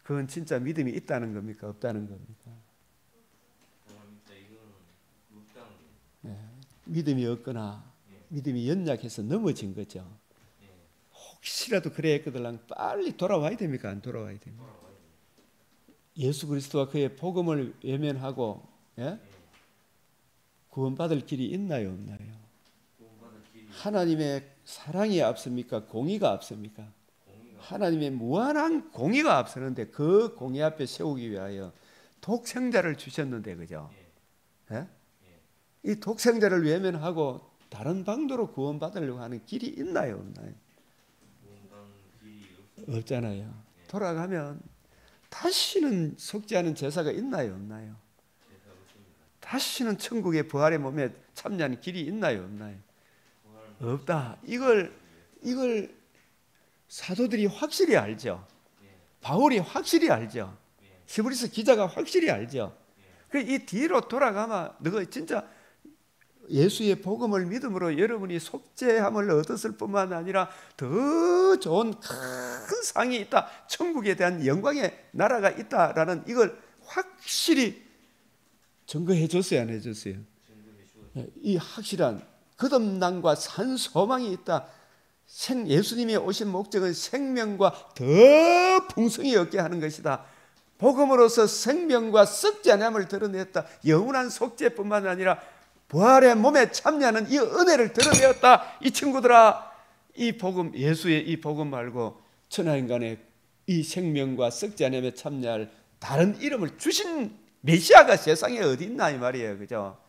그건 진짜 믿음이 있다는 겁니까? 없다는 겁니까? 믿음이 없거나 믿음이 연약해서 넘어진 거죠. 혹시라도 그래 했거든 빨리 돌아와야 됩니까? 안 돌아와야 됩니까? 예수 그리스도와 그의 복음을 외면하고 구원받을 길이 있나요? 없나요? 하나님의 사랑이 앞섭니까? 공의가 앞섭니까? 하나님의 무한한 공의가 앞서는데 그 공의 앞에 세우기 위하여 독생자를 주셨는데 그죠? 이 독생자를 외면하고 다른 방도로 구원받으려고 하는 길이 있나요? 없나요? 없잖아요. 돌아가면 다시는 속지 않은 제사가 있나요? 없나요? 다시는 천국의 부활의 몸에 참여하는 길이 있나요? 없나요? 없다. 이걸 사도들이 확실히 알죠. 바울이 확실히 알죠. 히브리서 기자가 확실히 알죠. 이 뒤로 돌아가면 너가 진짜 예수의 복음을 믿음으로 여러분이 속죄함을 얻었을 뿐만 아니라 더 좋은 큰 상이 있다. 천국에 대한 영광의 나라가 있다라는 이걸 확실히 증거해 줬어요, 안 해줬어요? 이 확실한 거듭남과 산 소망이 있다. 예수님이 오신 목적은 생명과 더 풍성히 얻게 하는 것이다. 복음으로서 생명과 썩지 않음을 드러냈다. 영원한 속죄뿐만 아니라 부활의 몸에 참여하는 이 은혜를 드러내었다. 이 친구들아, 이 복음, 예수의 이 복음 말고 천하인간의 이 생명과 썩지 않음에 참여할 다른 이름을 주신 메시아가 세상에 어디 있나 이 말이에요. 그죠?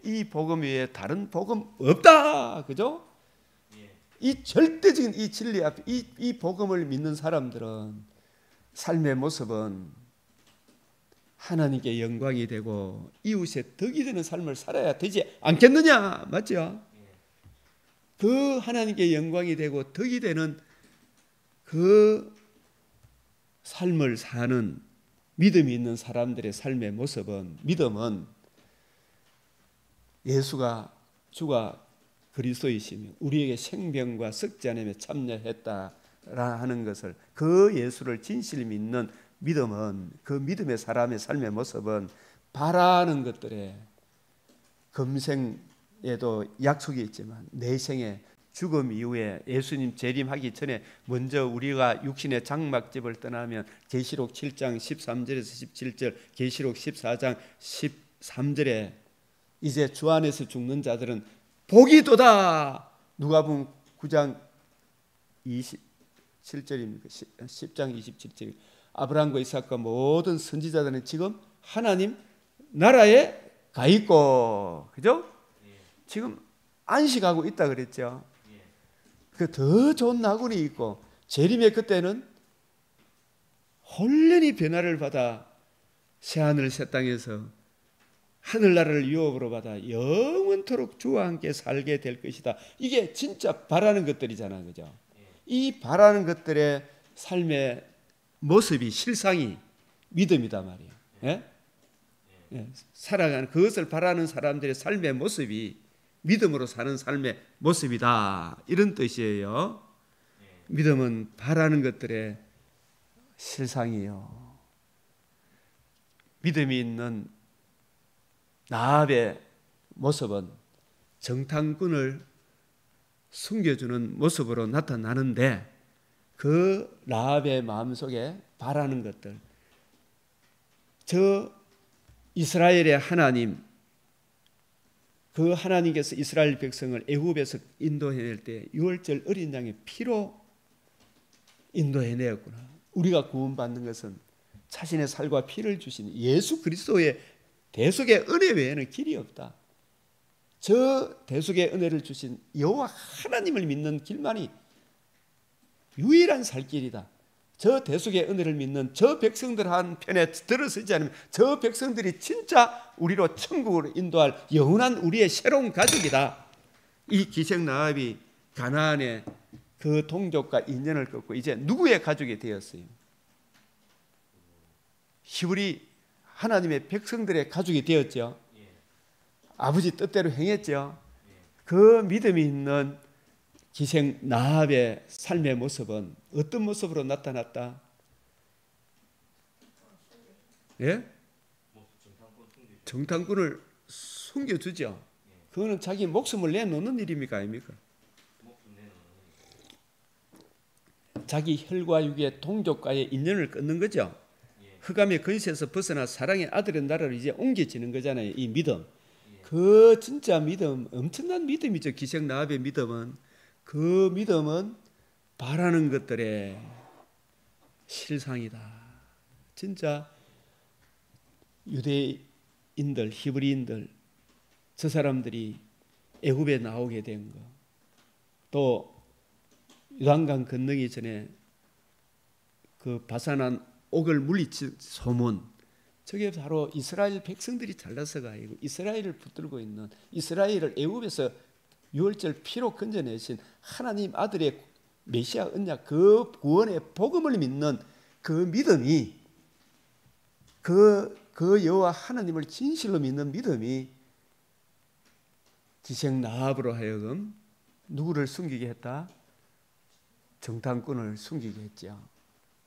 이 복음 외에 다른 복음 없다. 그죠? 이 절대적인 이 진리 앞에 이 복음을 믿는 사람들은 삶의 모습은 하나님께 영광이 되고 이웃에 덕이 되는 삶을 살아야 되지 않겠느냐? 맞죠? 그 하나님께 영광이 되고 덕이 되는 그 삶을 사는 믿음이 있는 사람들의 삶의 모습은, 믿음은 예수가 주가 그리스도이시며 우리에게 생명과 썩지 않음에 참여했다라 하는 것을, 그 예수를 진실 믿는 믿음은, 그 믿음의 사람의 삶의 모습은 바라는 것들에 금생에도 약속이 있지만 내생에 죽음 이후에 예수님 재림하기 전에 먼저 우리가 육신의 장막집을 떠나면 계시록 7장 13절에서 17절, 계시록 14장 13절에 이제 주 안에서 죽는 자들은 복이 도다. 누가복음 9장 27절입니까? 10장 27절. 아브라함과 이삭과 모든 선지자들은 지금 하나님 나라에 가 있고, 그죠? 지금 안식하고 있다 그랬죠. 그 더 좋은 나군이 있고, 재림의 그때는 혼련히 변화를 받아 새하늘 새 땅에서 하늘나라를 유업으로 받아 영원토록 주와 함께 살게 될 것이다. 이게 진짜 바라는 것들이잖아, 그죠? 이 바라는 것들의 삶의 모습이, 실상이 믿음이다 말이에요. 예? 예. 살아가는 그것을 바라는 사람들의 삶의 모습이 믿음으로 사는 삶의 모습이다, 이런 뜻이에요. 믿음은 바라는 것들의 실상이요. 믿음이 있는 나합의 모습은 정탐꾼을 숨겨주는 모습으로 나타나는데, 그 라합의 마음속에 바라는 것들, 저 이스라엘의 하나님, 그 하나님께서 이스라엘 백성을 애굽에서 인도해낼 때 유월절 어린 양의 피로 인도해내었구나. 우리가 구원받는 것은 자신의 살과 피를 주신 예수 그리스도의 대속의 은혜 외에는 길이 없다. 저 대속의 은혜를 주신 여호와 하나님을 믿는 길만이 유일한 살 길이다. 저 대속의 은혜를 믿는 저 백성들 한 편에 들어서지 않으면 저 백성들이 진짜 우리로 천국으로 인도할 영원한 우리의 새로운 가족이다. 이 기생 라합이 가나안의 그 동족과 인연을 끊고 이제 누구의 가족이 되었어요? 히브리 하나님의 백성들의 가족이 되었죠. 아버지 뜻대로 행했죠. 그 믿음이 있는 기생 라합의 삶의 모습은 어떤 모습으로 나타났다? 예? 정탐꾼을 숨겨주죠. 그거는 자기 목숨을 내놓는 일입니까? 아닙니까? 자기 혈과 육의 동족과의 인연을 끊는 거죠. 흑암의 근시에서 벗어나 사랑의 아들의 나라로 이제 옮겨지는 거잖아요. 이 믿음. 그 진짜 믿음, 엄청난 믿음이죠. 기생 라합의 믿음은. 그 믿음은 바라는 것들의 실상이다. 진짜 유대인들, 히브리인들, 저 사람들이 애굽에 나오게 된 거, 또 요단강 건너기 전에 그 바산한 옥을 물리친 소문, 저게 바로 이스라엘 백성들이 잘나서가 아니고 이스라엘을 붙들고 있는, 이스라엘을 애굽에서 유월절 피로 건져내신 하나님 아들의 메시아 언약, 그 구원의 복음을 믿는 그 믿음이, 그 여호와 하나님을 진실로 믿는 믿음이 기생 라합으로 하여금 누구를 숨기게 했다? 정탐꾼을 숨기게 했죠.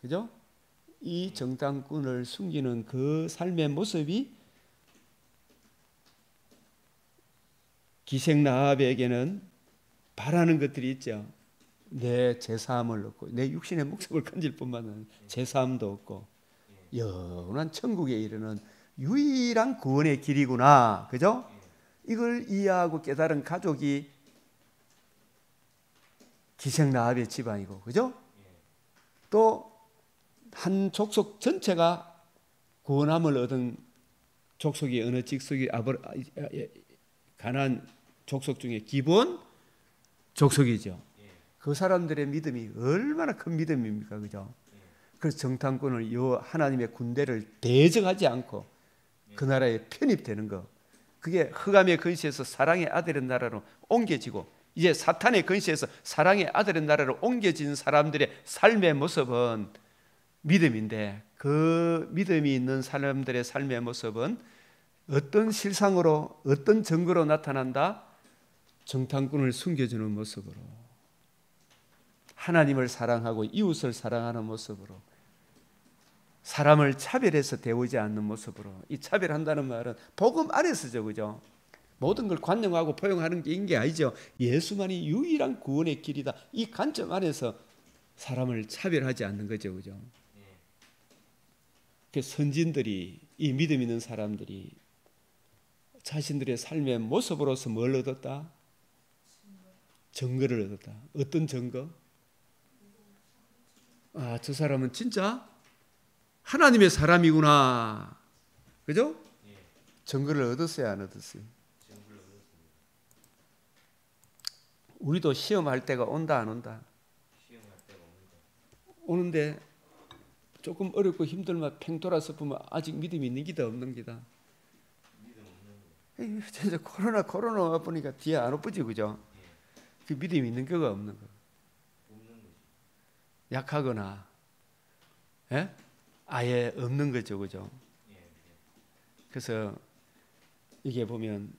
그죠? 이 정탐꾼을 숨기는 그 삶의 모습이 기생 라합에게는 바라는 것들이 있죠. 내 제사함을 얻고 내 육신의 목숨을 건질 뿐만 아니라 제사함도 얻고 영원한 천국에 이르는 유일한 구원의 길이구나. 그죠? 이걸 이해하고 깨달은 가족이 기생 라합의 집안이고, 그죠? 또 한 족속 전체가 구원함을 얻은 족속이 어느 직속이 가나안 족속 중에 기본 족속이죠. 그 사람들의 믿음이 얼마나 큰 믿음입니까, 그죠? 그래서 정탐꾼을 하나님의 군대를 대적하지 않고 그 나라에 편입되는 거, 그게 흑암의 근시에서 사랑의 아들의 나라로 옮겨지고 이제 사탄의 근시에서 사랑의 아들의 나라로 옮겨진 사람들의 삶의 모습은 믿음인데, 그 믿음이 있는 사람들의 삶의 모습은 어떤 실상으로, 어떤 증거로 나타난다? 정탐꾼을 숨겨주는 모습으로, 하나님을 사랑하고 이웃을 사랑하는 모습으로, 사람을 차별해서 대우지 않는 모습으로. 이 차별한다는 말은 복음 안에서죠, 그죠? 모든 걸 관용하고 포용하는 게 아니죠. 예수만이 유일한 구원의 길이다. 이 관점 안에서 사람을 차별하지 않는 거죠, 그죠? 그 선진들이, 이 믿음 있는 사람들이 자신들의 삶의 모습으로서 뭘 얻었다? 증거를 얻었다. 어떤 증거? 아, 저 사람은 진짜 하나님의 사람이구나. 그죠? 증거를 얻었어요, 안 얻었어요? 우리도 시험할 때가 온다, 안 온다? 오는데 조금 어렵고 힘들면 팽 돌아서 보면 아직 믿음이 있는 기다, 없는 기다? 진짜 코로나 보니까 뒤에 안 엎어지, 그죠? 그 믿음이 있는 거가 없는 거. 약하거나, 예? 아예 없는 거죠, 그죠? 그래서 이게 보면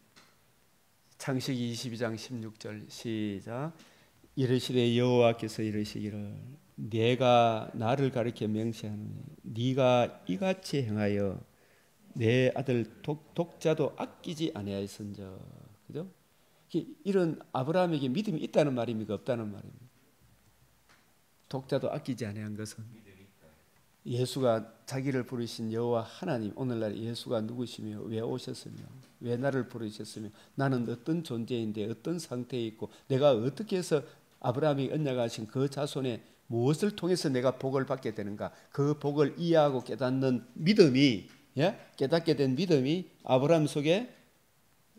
창세기 22장 16절 시작. 이르시되 여호와께서 이르시기를 내가 나를 가리켜 명시하노니 네가 이같이 행하여 내 아들 독자도 아끼지 아니하였은즉. 그죠? 이런 아브라함에게 믿음이 있다는 말입니까, 없다는 말입니까? 독자도 아끼지 아니한 것은 믿음이 있다. 예수가 자기를 부르신 여호와 하나님, 오늘날 예수가 누구시며 왜 오셨으며 왜 나를 부르셨으며 나는 어떤 존재인데 어떤 상태에 있고 내가 어떻게 해서 아브라함이 언약하신 그 자손의 무엇을 통해서 내가 복을 받게 되는가, 그 복을 이해하고 깨닫는 믿음이, 깨닫게 된 믿음이 아브라함 속에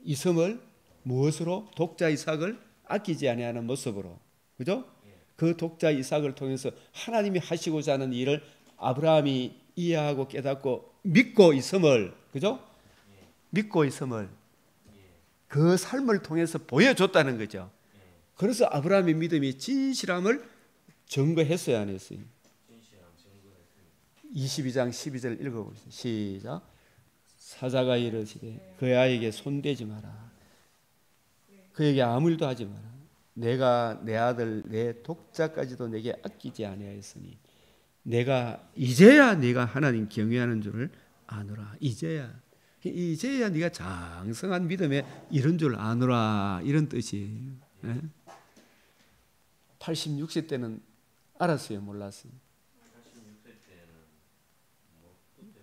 있음을 무엇으로? 독자 이삭을 아끼지 아니하는 모습으로, 그죠? 그 독자 이삭을 통해서 하나님이 하시고자 하는 일을 아브라함이 이해하고 깨닫고 믿고 있음을, 그죠? 믿고 있음을 그 삶을 통해서 보여줬다는 거죠. 그래서 아브라함의 믿음이 진실함을 증거했어야 안 했어요. 22장 12절 읽어보세요. 시작. 사자가 이르시되 그 아이에게 손대지 마라. 그에게 아무 일도 하지 마라. 내가 내 아들 내 독자까지도 내게 아끼지 아니하였으니 내가 이제야 네가 하나님 경외하는 줄을 아노라. 이제야 네가 장성한 믿음에 이런 줄 아노라, 이런 뜻이에요. 86세 때는 알았어요, 몰랐어요? 86세 때는 그때는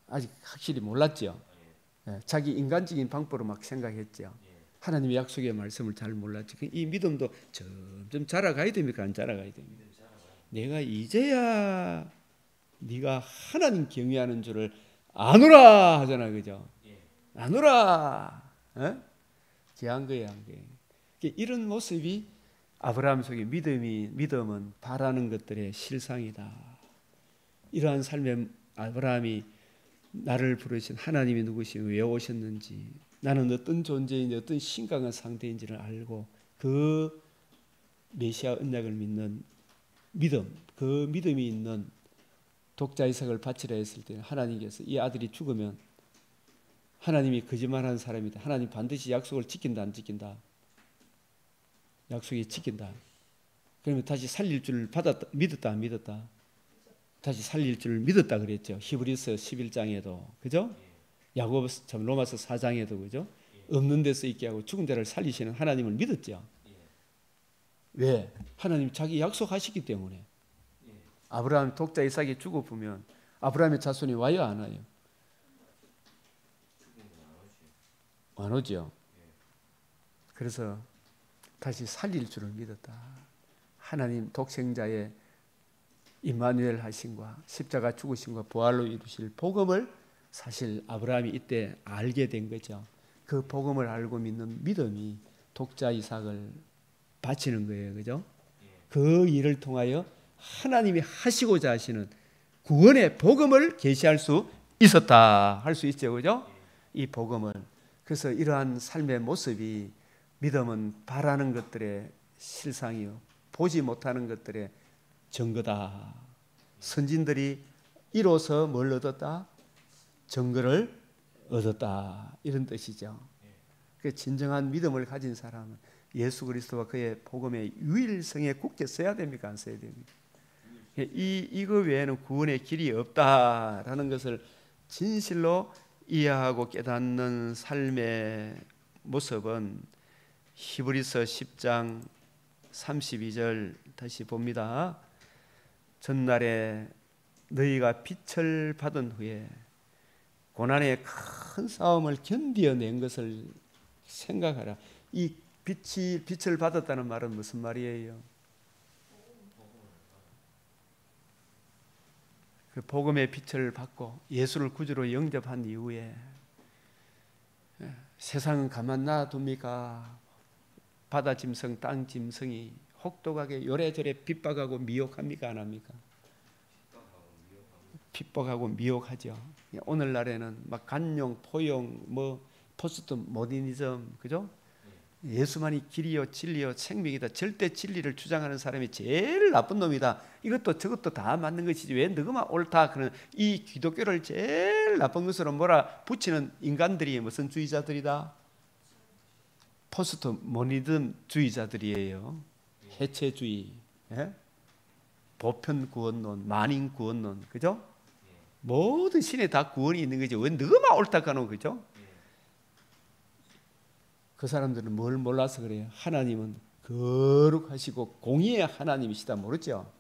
아직 확실히 몰랐죠. 자기 인간적인 방법으로 막 생각했죠. 하나님의 약속의 말씀을 잘 몰랐죠. 이 믿음도 점점 자라가야 됩니까? 안 자라가야 됩니까? 내가 이제야 네가 하나님 경외하는 줄을 아노라 하잖아, 그죠? 아노라. 귀한 거예요, 한 게. 이런 모습이 아브라함 속의 믿음은 바라는 것들의 실상이다. 이러한 삶의 아브라함이 나를 부르신 하나님이 누구시며 왜 오셨는지, 나는 어떤 존재인지 어떤 심각한 상태인지를 알고 그 메시아 언약을 믿는 믿음, 그 믿음이 있는 독자 이삭을 바치라 했을 때 하나님께서 이 아들이 죽으면 하나님이 거짓말하는 사람이다. 하나님 반드시 약속을 지킨다, 안 지킨다? 약속이 지킨다. 그러면 다시 살릴 줄 믿었다, 안 믿었다? 다시 살릴 줄 믿었다 그랬죠. 히브리서 11장에도, 그죠? 야고보서, 로마서 4장에도, 그죠? 없는 데서 있게 하고 죽은 자를 살리시는 하나님을 믿었죠. 왜? 하나님 자기 약속하시기 때문에. 아브라함 독자 이삭이 죽어보면 아브라함의 자손이 와요, 안 와요? 안 오죠. 그래서 다시 살릴 줄을 믿었다. 하나님 독생자의 임마누엘 하심과 십자가 죽으심과 부활로 이루실 복음을 사실 아브라함이 이때 알게 된 거죠. 그 복음을 알고 믿는 믿음이 독자 이삭을 바치는 거예요, 그죠? 그 일을 통하여 하나님이 하시고자 하시는 구원의 복음을 계시할 수 있었다 할 수 있죠, 그죠? 이 복음을. 그래서 이러한 삶의 모습이 믿음은 바라는 것들의 실상이요, 보지 못하는 것들의 증거다. 선진들이 이로써 뭘 얻었다? 증거를 얻었다, 이런 뜻이죠. 그 진정한 믿음을 가진 사람은 예수 그리스도와 그의 복음의 유일성에 굳게 서야 됩니까, 안 서야 됩니까? 이거 외에는 구원의 길이 없다라는 것을 진실로 이해하고 깨닫는 삶의 모습은 히브리서 10장 32절 다시 봅니다. 전날에 너희가 빛을 받은 후에 고난의 큰 싸움을 견디어낸 것을 생각하라. 이 빛을 받았다는 말은 무슨 말이에요? 그 복음의 빛을 받고 예수를 구주로 영접한 이후에 세상은 가만 놔둡니까? 바다 짐승, 땅 짐승이 혹독하게 요래저래 핍박하고 미혹합니까, 안 합니까? 핍박하고 미혹하죠. 오늘날에는 막 간용, 포용, 포스트 모더니즘, 그죠? 예수만이 길이요 진리요 생명이다. 절대 진리를 주장하는 사람이 제일 나쁜 놈이다. 이것도 저것도 다 맞는 것이지 왜 너그만 옳다. 그런 이 기독교를 제일 나쁜 것으로 몰아붙이는 인간들이 무슨 주의자들이다? 포스트 모더니즘 주의자들이에요. 해체주의, 보편 구원론, 만인 구원론, 그죠? 모든 신에 다 구원이 있는 거지 왜 너그만 옳다 하노, 그죠? 그 사람들은 뭘 몰라서 그래요? 하나님은 거룩하시고 공의의 하나님이시다 모르죠?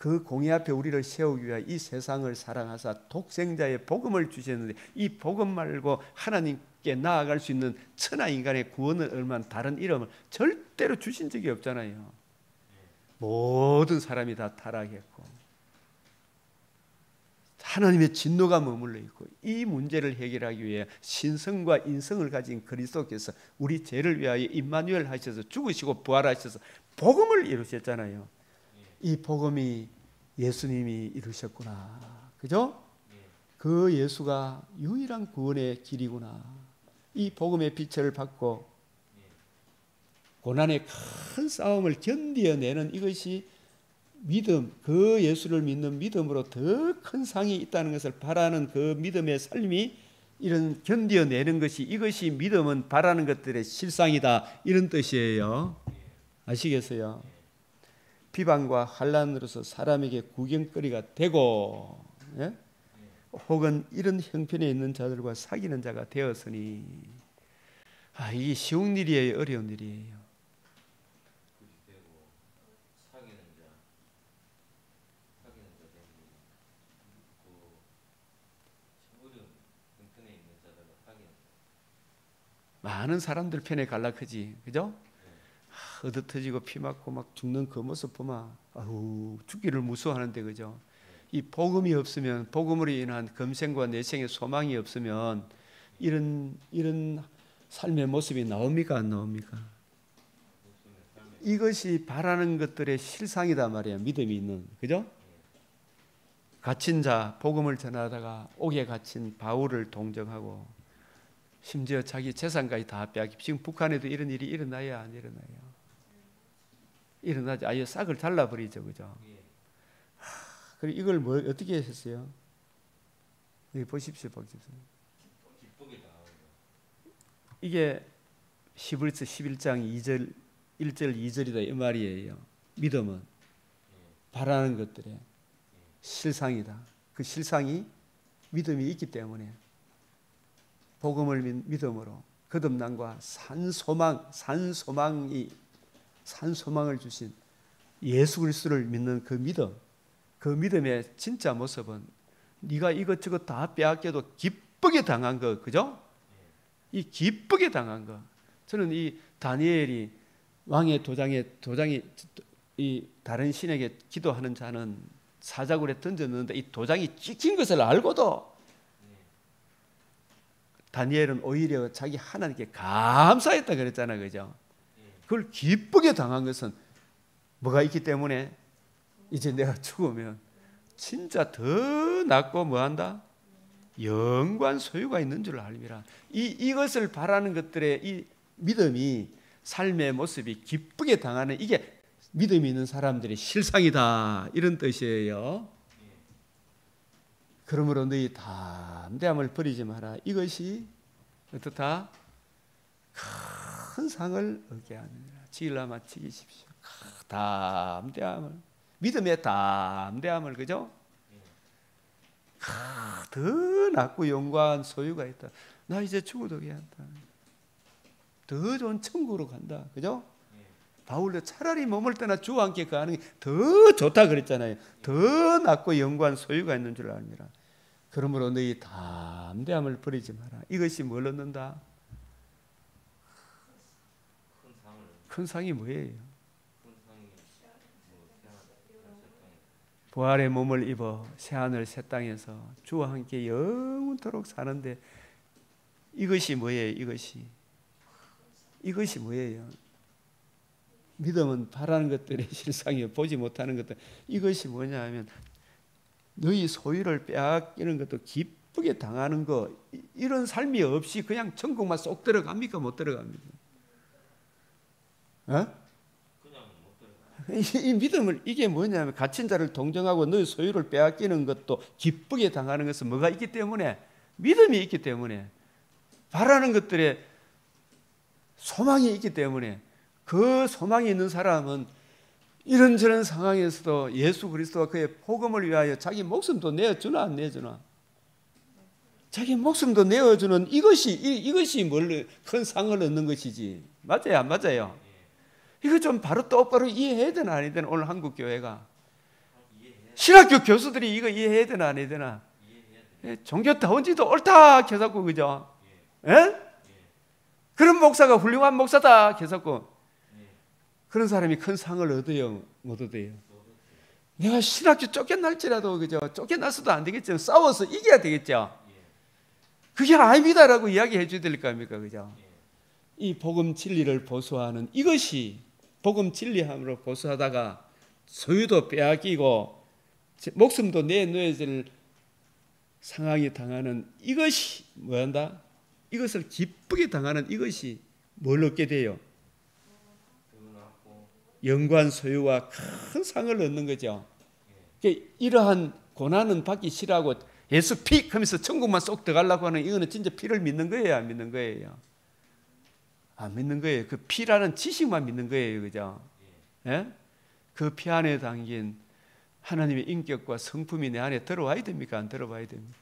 그 공의 앞에 우리를 세우기 위하여 이 세상을 사랑하사 독생자의 복음을 주셨는데 이 복음 말고 하나님께 나아갈 수 있는 천하 인간의 구원을 얼마나 다른 이름을 절대로 주신 적이 없잖아요. 모든 사람이 다 타락했고 하나님의 진노가 머물러 있고 이 문제를 해결하기 위해 신성과 인성을 가진 그리스도께서 우리 죄를 위하여 임마누엘 하셔서 죽으시고 부활하셔서 복음을 이루셨잖아요. 이 복음이 예수님이 이루셨구나. 그죠? 그 예수가 유일한 구원의 길이구나. 이 복음의 빛을 받고 고난의 큰 싸움을 견뎌내는 이것이 믿음, 그 예수를 믿는 믿음으로 더 큰 상이 있다는 것을 바라는 그 믿음의 삶이 이런 견뎌내는 것이 이것이 믿음은 바라는 것들의 실상이다. 이런 뜻이에요. 아시겠어요? 비방과 환난으로서 사람에게 구경거리가 되고 혹은 이런 형편에 있는 자들과 사귀는 자가 되었으니 이게 쉬운 일이에요? 어려운 일이에요? 많은 사람들 편에 갈라 크지, 그죠? 얻어터지고 피 맞고 막 죽는 그 모습 보면 아우 죽기를 무서워하는데, 그죠? 이 복음이 없으면, 복음으로 인한 금생과 내생의 소망이 없으면 이런 삶의 모습이 나옵니까 안 나옵니까? 이것이 바라는 것들의 실상이다 말이야. 믿음이 있는, 그죠? 갇힌 자, 복음을 전하다가 옥에 갇힌 바울을 동정하고 심지어 자기 재산까지 다 빼앗기. 지금 북한에도 이런 일이 일어나야 안 일어나요? 일어나지. 아예 싹을 잘라버리죠, 그죠? 그리고 이걸 뭐 어떻게 했어요? 여기 보십시오. 이게 히브리서 11장 2절 1절 2절이다 이 말이에요. 믿음은 바라는 것들의 실상이다. 그 실상이 믿음이 있기 때문에 복음을 믿음으로 거듭남과 산소망을 주신 예수 그리스도를 믿는 그 믿음, 그 믿음의 진짜 모습은 네가 이것저것 다 빼앗겨도 기쁘게 당한 거, 그죠? 이 기쁘게 당한 거. 저는 이 다니엘이 왕의 도장이 이 다른 신에게 기도하는 자는 사자굴에 던졌는데 이 도장이 찍힌 것을 알고도 다니엘은 오히려 자기 하나님께 감사했다 그랬잖아요, 그죠? 그걸 기쁘게 당한 것은 뭐가 있기 때문에 이제 내가 죽으면 진짜 더 낫고 뭐한다? 영광 소유가 있는 줄 알미라. 이것을 바라는 것들의 이 믿음이 삶의 모습이 기쁘게 당하는 이게 믿음이 있는 사람들의 실상이다. 이런 뜻이에요. 그러므로 너희 담대함을 버리지 마라. 이것이 어떻다? 큰 상을 얻게 하느니라. 지으려면 지기십시오. 담대함을, 믿음의 담대함을, 그죠? 더 낫고 영광한 소유가 있다. 나 이제 죽어도 괜찮다. 더 좋은 천국으로 간다. 그죠? 바울도 차라리 몸을 떠나 주와 함께 가는 게 더 좋다 그랬잖아요. 더 낫고 영광한 소유가 있는 줄 압니다. 그러므로 너희 담대함을 버리지 마라. 이것이 뭘 얻는다? 큰 상이 뭐예요? 부활의 몸을 입어 새하늘 새 땅에서 주와 함께 영원토록 사는데 이것이 뭐예요? 이것이 뭐예요? 믿음은 바라는 것들의 실상이요, 보지 못하는 것들. 이것이 뭐냐 하면 너희 소유를 빼앗기는 것도 기쁘게 당하는 거. 이런 삶이 없이 그냥 천국만 쏙 들어갑니까? 못 들어갑니까? 그냥 못 들어가. 이 믿음을, 이게 뭐냐면 갇힌 자를 동정하고 너희 소유를 빼앗기는 것도 기쁘게 당하는 것은 뭐가 있기 때문에? 믿음이 있기 때문에, 바라는 것들의 소망이 있기 때문에. 그 소망이 있는 사람은 이런저런 상황에서도 예수 그리스도와 그의 복음을 위하여 자기 목숨도 내어주나 안 내어주나? 자기 목숨도 내어주는 이것이 뭘 큰 상을 얻는 것이지. 맞아요, 안 맞아요? 이거 좀 바로 똑바로 이해해야 되나 안 해야 되나? 오늘 한국 교회가 신학교 교수들이 이거 이해해야 되나 안 해야 되나? 종교다운지도 옳다 해갖고 그죠? 예? 그런 목사가 훌륭한 목사다 해갖고 그런 사람이 큰 상을 얻어요, 못 얻어요? 내가 신학교 쫓겨날지라도 그죠? 쫓겨났어도 안 되겠죠. 싸워서 이겨야 되겠죠. 그게 아닙니다라고 이야기해 줘야 될 거 아닙니까, 그죠? 이 복음 진리를 보수하는 이것이 복음 진리함으로 보수하다가 소유도 빼앗기고 목숨도 내놓아질 상황이 당하는 이것이 뭐한다? 이것을 기쁘게 당하는 이것이 뭘 얻게 돼요? 영광 소유와 큰 상을 얻는 거죠. 이러한 고난은 받기 싫어하고 예수 픽 하면서 천국만 쏙 들어가려고 하는 이거는 진짜 피를 믿는 거예요, 안 믿는 거예요? 안 믿는 거예요. 그 피라는 지식만 믿는 거예요, 그죠? 예? 그 피 안에 담긴 하나님의 인격과 성품이 내 안에 들어와야 됩니까? 안 들어와야 됩니까?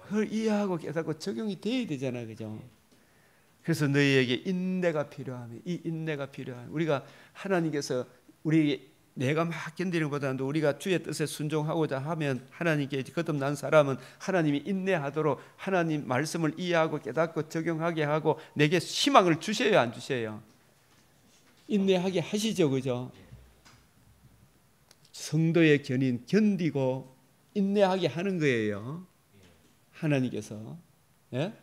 그걸 이해하고 깨닫고 적용이 돼야 되잖아요, 그죠? 그래서 너희에게 인내가 필요하며 이 인내가 필요한 우리가 하나님께서 우리 내가 막 견디는 것보다도 우리가 주의 뜻에 순종하고자 하면 하나님께 거듭난 사람은 하나님이 인내하도록 하나님 말씀을 이해하고 깨닫고 적용하게 하고 내게 희망을 주셔요, 안 주셔요? 인내하게 하시죠, 그죠? 성도의 견인 견디고 인내하게 하는 거예요. 하나님께서 예?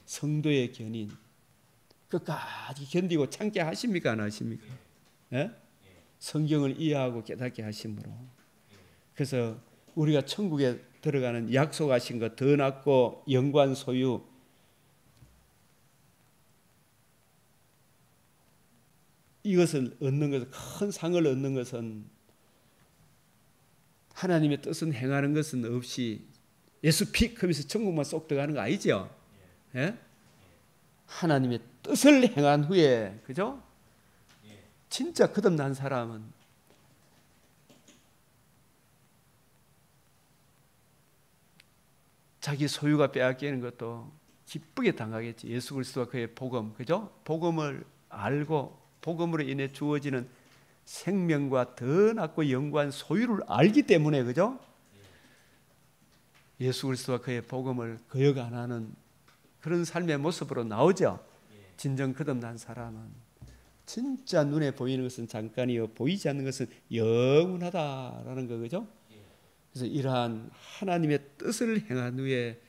성도의 견인 끝까지 견디고 참게 하십니까, 안 하십니까? 예? 성경을 이해하고 깨닫게 하심으로. 그래서 우리가 천국에 들어가는 약속하신 것 더 낫고 영광 소유 이것을 얻는 것은 큰 상을 얻는 것은 하나님의 뜻은 행하는 것은 없이 예수 픽 하면서 천국만 쏙 들어가는 거 아니죠? 예? 하나님의 뜻을 행한 후에 그죠? 진짜 거듭난 사람은 자기 소유가 빼앗기는 것도 기쁘게 당하겠지. 예수 그리스도와 그의 복음, 그죠? 복음을 알고 복음으로 인해 주어지는 생명과 더 낫고 영광 소유를 알기 때문에 그죠? 예수 그리스도와 그의 복음을 거역 안 하는 그런 삶의 모습으로 나오죠. 진정 거듭난 사람은 진짜 눈에 보이는 것은 잠깐이요 보이지 않는 것은 영원하다라는 거 그죠? 그래서 이러한 하나님의 뜻을 행한 후에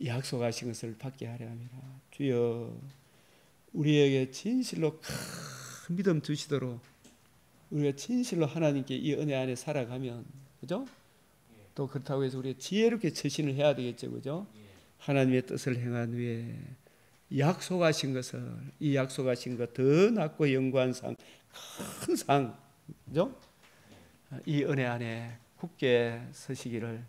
약속하신 것을 받게 하려 함이라. 주여 우리에게 진실로 큰 믿음 주시도록 우리가 진실로 하나님께 이 은혜 안에 살아가면 그죠? 또 그렇다고 해서 우리가 지혜롭게 처신을 해야 되겠죠, 그죠? 하나님의 뜻을 행한 후에 약속하신 것을 이 약속하신 것 더 낫고 영광 상, 큰 상, 그죠? 이 은혜 안에 굳게 서시기를.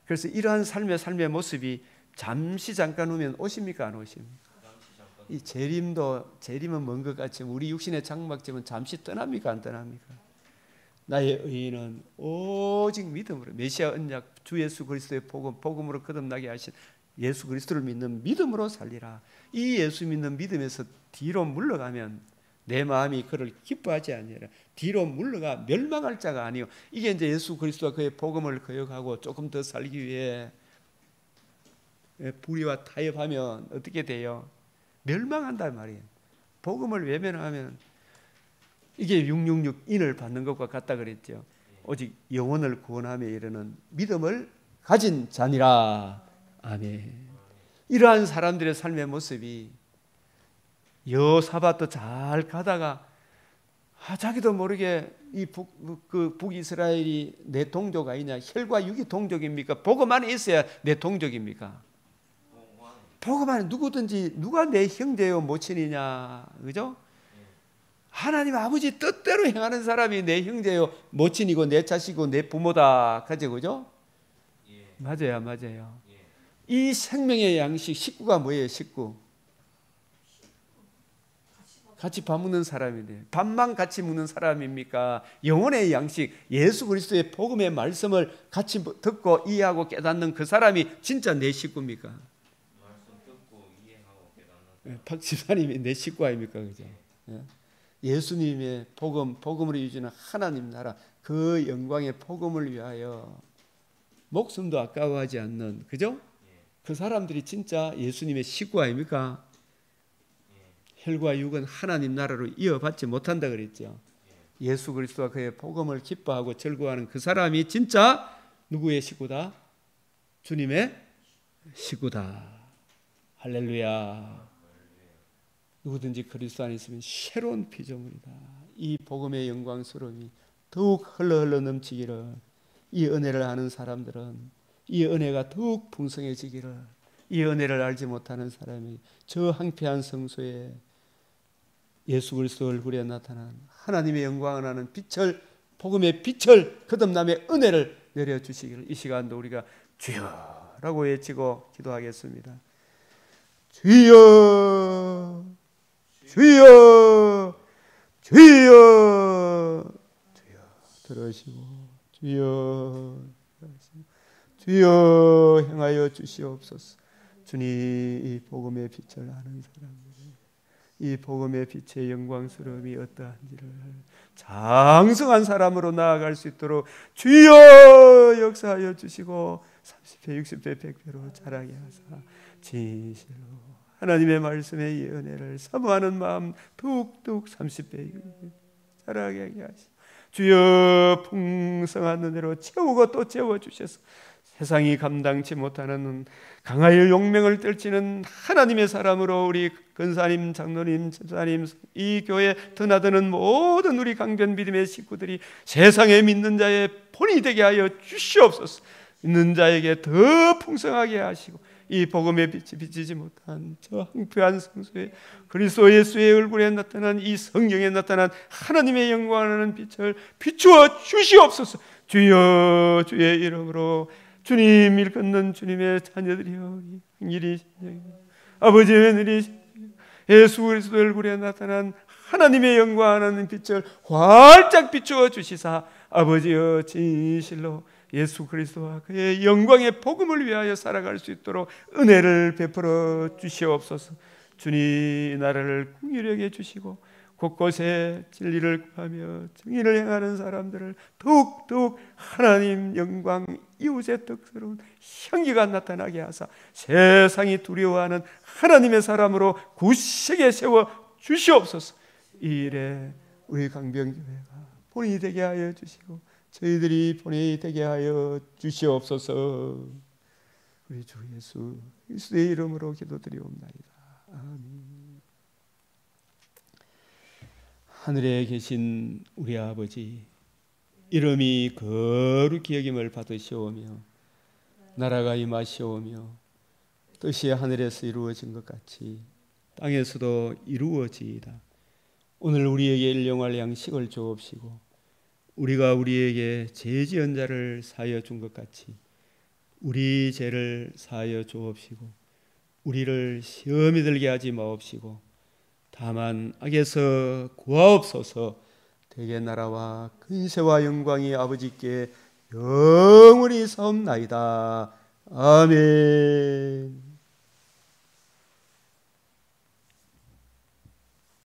그래서 이러한 삶의 모습이 잠시 잠깐 오면 오십니까, 안 오십니까? 이 재림은 먼 것 같지만 우리 육신의 장막점은 잠시 떠납니까, 안 떠납니까? 나의 의인은 오직 믿음으로 메시아 언약 주 예수 그리스도의 복음으로 거듭나게 하신 예수 그리스도를 믿는 믿음으로 살리라. 이 예수 믿는 믿음에서 뒤로 물러가면 내 마음이 그를 기뻐하지 아니하라. 뒤로 물러가 멸망할 자가 아니요. 이게 이제 예수 그리스도와 그의 복음을 거역하고 조금 더 살기 위해 불의와 타협하면 어떻게 돼요? 멸망한단 말이에요. 복음을 외면하면 이게 666인을 받는 것과 같다 그랬죠. 오직 영혼을 구원하며 이르는 믿음을 가진 자니라. 아멘. 이러한 사람들의 삶의 모습이 여호사밧도 잘 가다가 자기도 모르게 이 북이스라엘이 내 동족 아니냐. 혈과 육이 동족입니까? 복음 안에 있어야 내 동족입니까? 복음 안에 누구든지 누가 내 형제요 모친이냐, 그죠? 하나님 아버지 뜻대로 행하는 사람이 내 형제요 모친이고 내 자식이고 내 부모다, 그죠? 맞아요. 이 생명의 양식 식구가 뭐예요? 식구 같이 밥 먹는 사람인데 밥만 같이 먹는 사람입니까? 영혼의 양식 예수 그리스도의 복음의 말씀을 같이 듣고 이해하고 깨닫는 그 사람이 진짜 내 식구입니까? 말씀 듣고 이해하고 깨닫는 박 집사님이 내 식구 아닙니까? 그죠? 예수님의 복음으로 이루어지는 하나님 나라 그 영광의 복음을 위하여 목숨도 아까워하지 않는, 그죠? 그 사람들이 진짜 예수님의 식구 아닙니까? 혈과 육은 하나님 나라로 이어받지 못한다 그랬죠. 예수 그리스도와 그의 복음을 기뻐하고 즐거워하는 그 사람이 진짜 누구의 식구다? 주님의 식구다. 할렐루야. 누구든지 그리스도 안에 있으면 새로운 피조물이다. 이 복음의 영광스러움이 더욱 흘러흘러 넘치기를, 이 은혜를 아는 사람들은 이 은혜가 더욱 풍성해지기를, 이 은혜를 알지 못하는 사람이 저 황폐한 성소에 예수 그리스도 얼굴에 나타난 하나님의 영광을 아는 빛을, 복음의 빛을, 거듭남의 은혜를 내려주시기를 이 시간도 우리가 주여라고 외치고 기도하겠습니다. 주여, 주여, 주여, 주여 들으시고, 주여, 주여 행하여 주시옵소서. 주님, 이 복음의 빛을 아는 사람들, 이 복음의 빛의 영광스러움이 어떠한지를 장성한 사람으로 나아갈 수 있도록 주여 역사하여 주시고 30배, 60배, 100배로 자라게 하사 진실로 하나님의 말씀의 이 은혜를 사모하는 마음 더욱더욱 30배 자라게 하시고 주여 풍성한 은혜로 채우고 또 채워주셔서 세상이 감당치 못하는 강하여 용맹을 떨치는 하나님의 사람으로 우리 근사님, 장로님, 집사님, 이 교회 드나드는 모든 우리 강변 믿음의 식구들이 세상에 믿는 자의 본이 되게 하여 주시옵소서. 믿는 자에게 더 풍성하게 하시고 이 복음의 빛이 비치지 못한 저 황폐한 성소에 그리스도 예수의 얼굴에 나타난 이 성경에 나타난 하나님의 영광하는 빛을 비추어 주시옵소서. 주여, 주의 이름으로 주님 일컫는 주님의 자녀들이여 일이 아버지의 은혜리 예수 그리스도 얼굴에 나타난 하나님의 영광하는 빛을 활짝 비추어 주시사 아버지여 진실로 예수 그리스도와 그의 영광의 복음을 위하여 살아갈 수 있도록 은혜를 베풀어 주시옵소서. 주님 나라를 긍휼히 해주시고 곳곳에 진리를 구하며 정의를 행하는 사람들을 더욱더욱 하나님 영광 이웃의 덕스러운 향기가 나타나게 하사 세상이 두려워하는 하나님의 사람으로 굳세게 세워 주시옵소서. 이 일에 우리 강병교회가 본이 되게 하여 주시고 저희들이 본이 되게 하여 주시옵소서. 우리 주 예수 그리스도의 이름으로 기도드리옵나이다. 아멘. 하늘에 계신 우리 아버지, 이름이 거룩히 여김을 받으시오며 나라가 임하시오며 뜻이 하늘에서 이루어진 것 같이 땅에서도 이루어지이다. 오늘 우리에게 일용할 양식을 주옵시고 우리가 우리에게 죄 지은 자를 사하여 준 것 같이 우리 죄를 사하여 주옵시고 우리를 시험에 들게 하지 마옵시고 다만 악에서 구하옵소서. 대개 나라와 근세와 영광이 아버지께 영원히 사옵나이다. 아멘.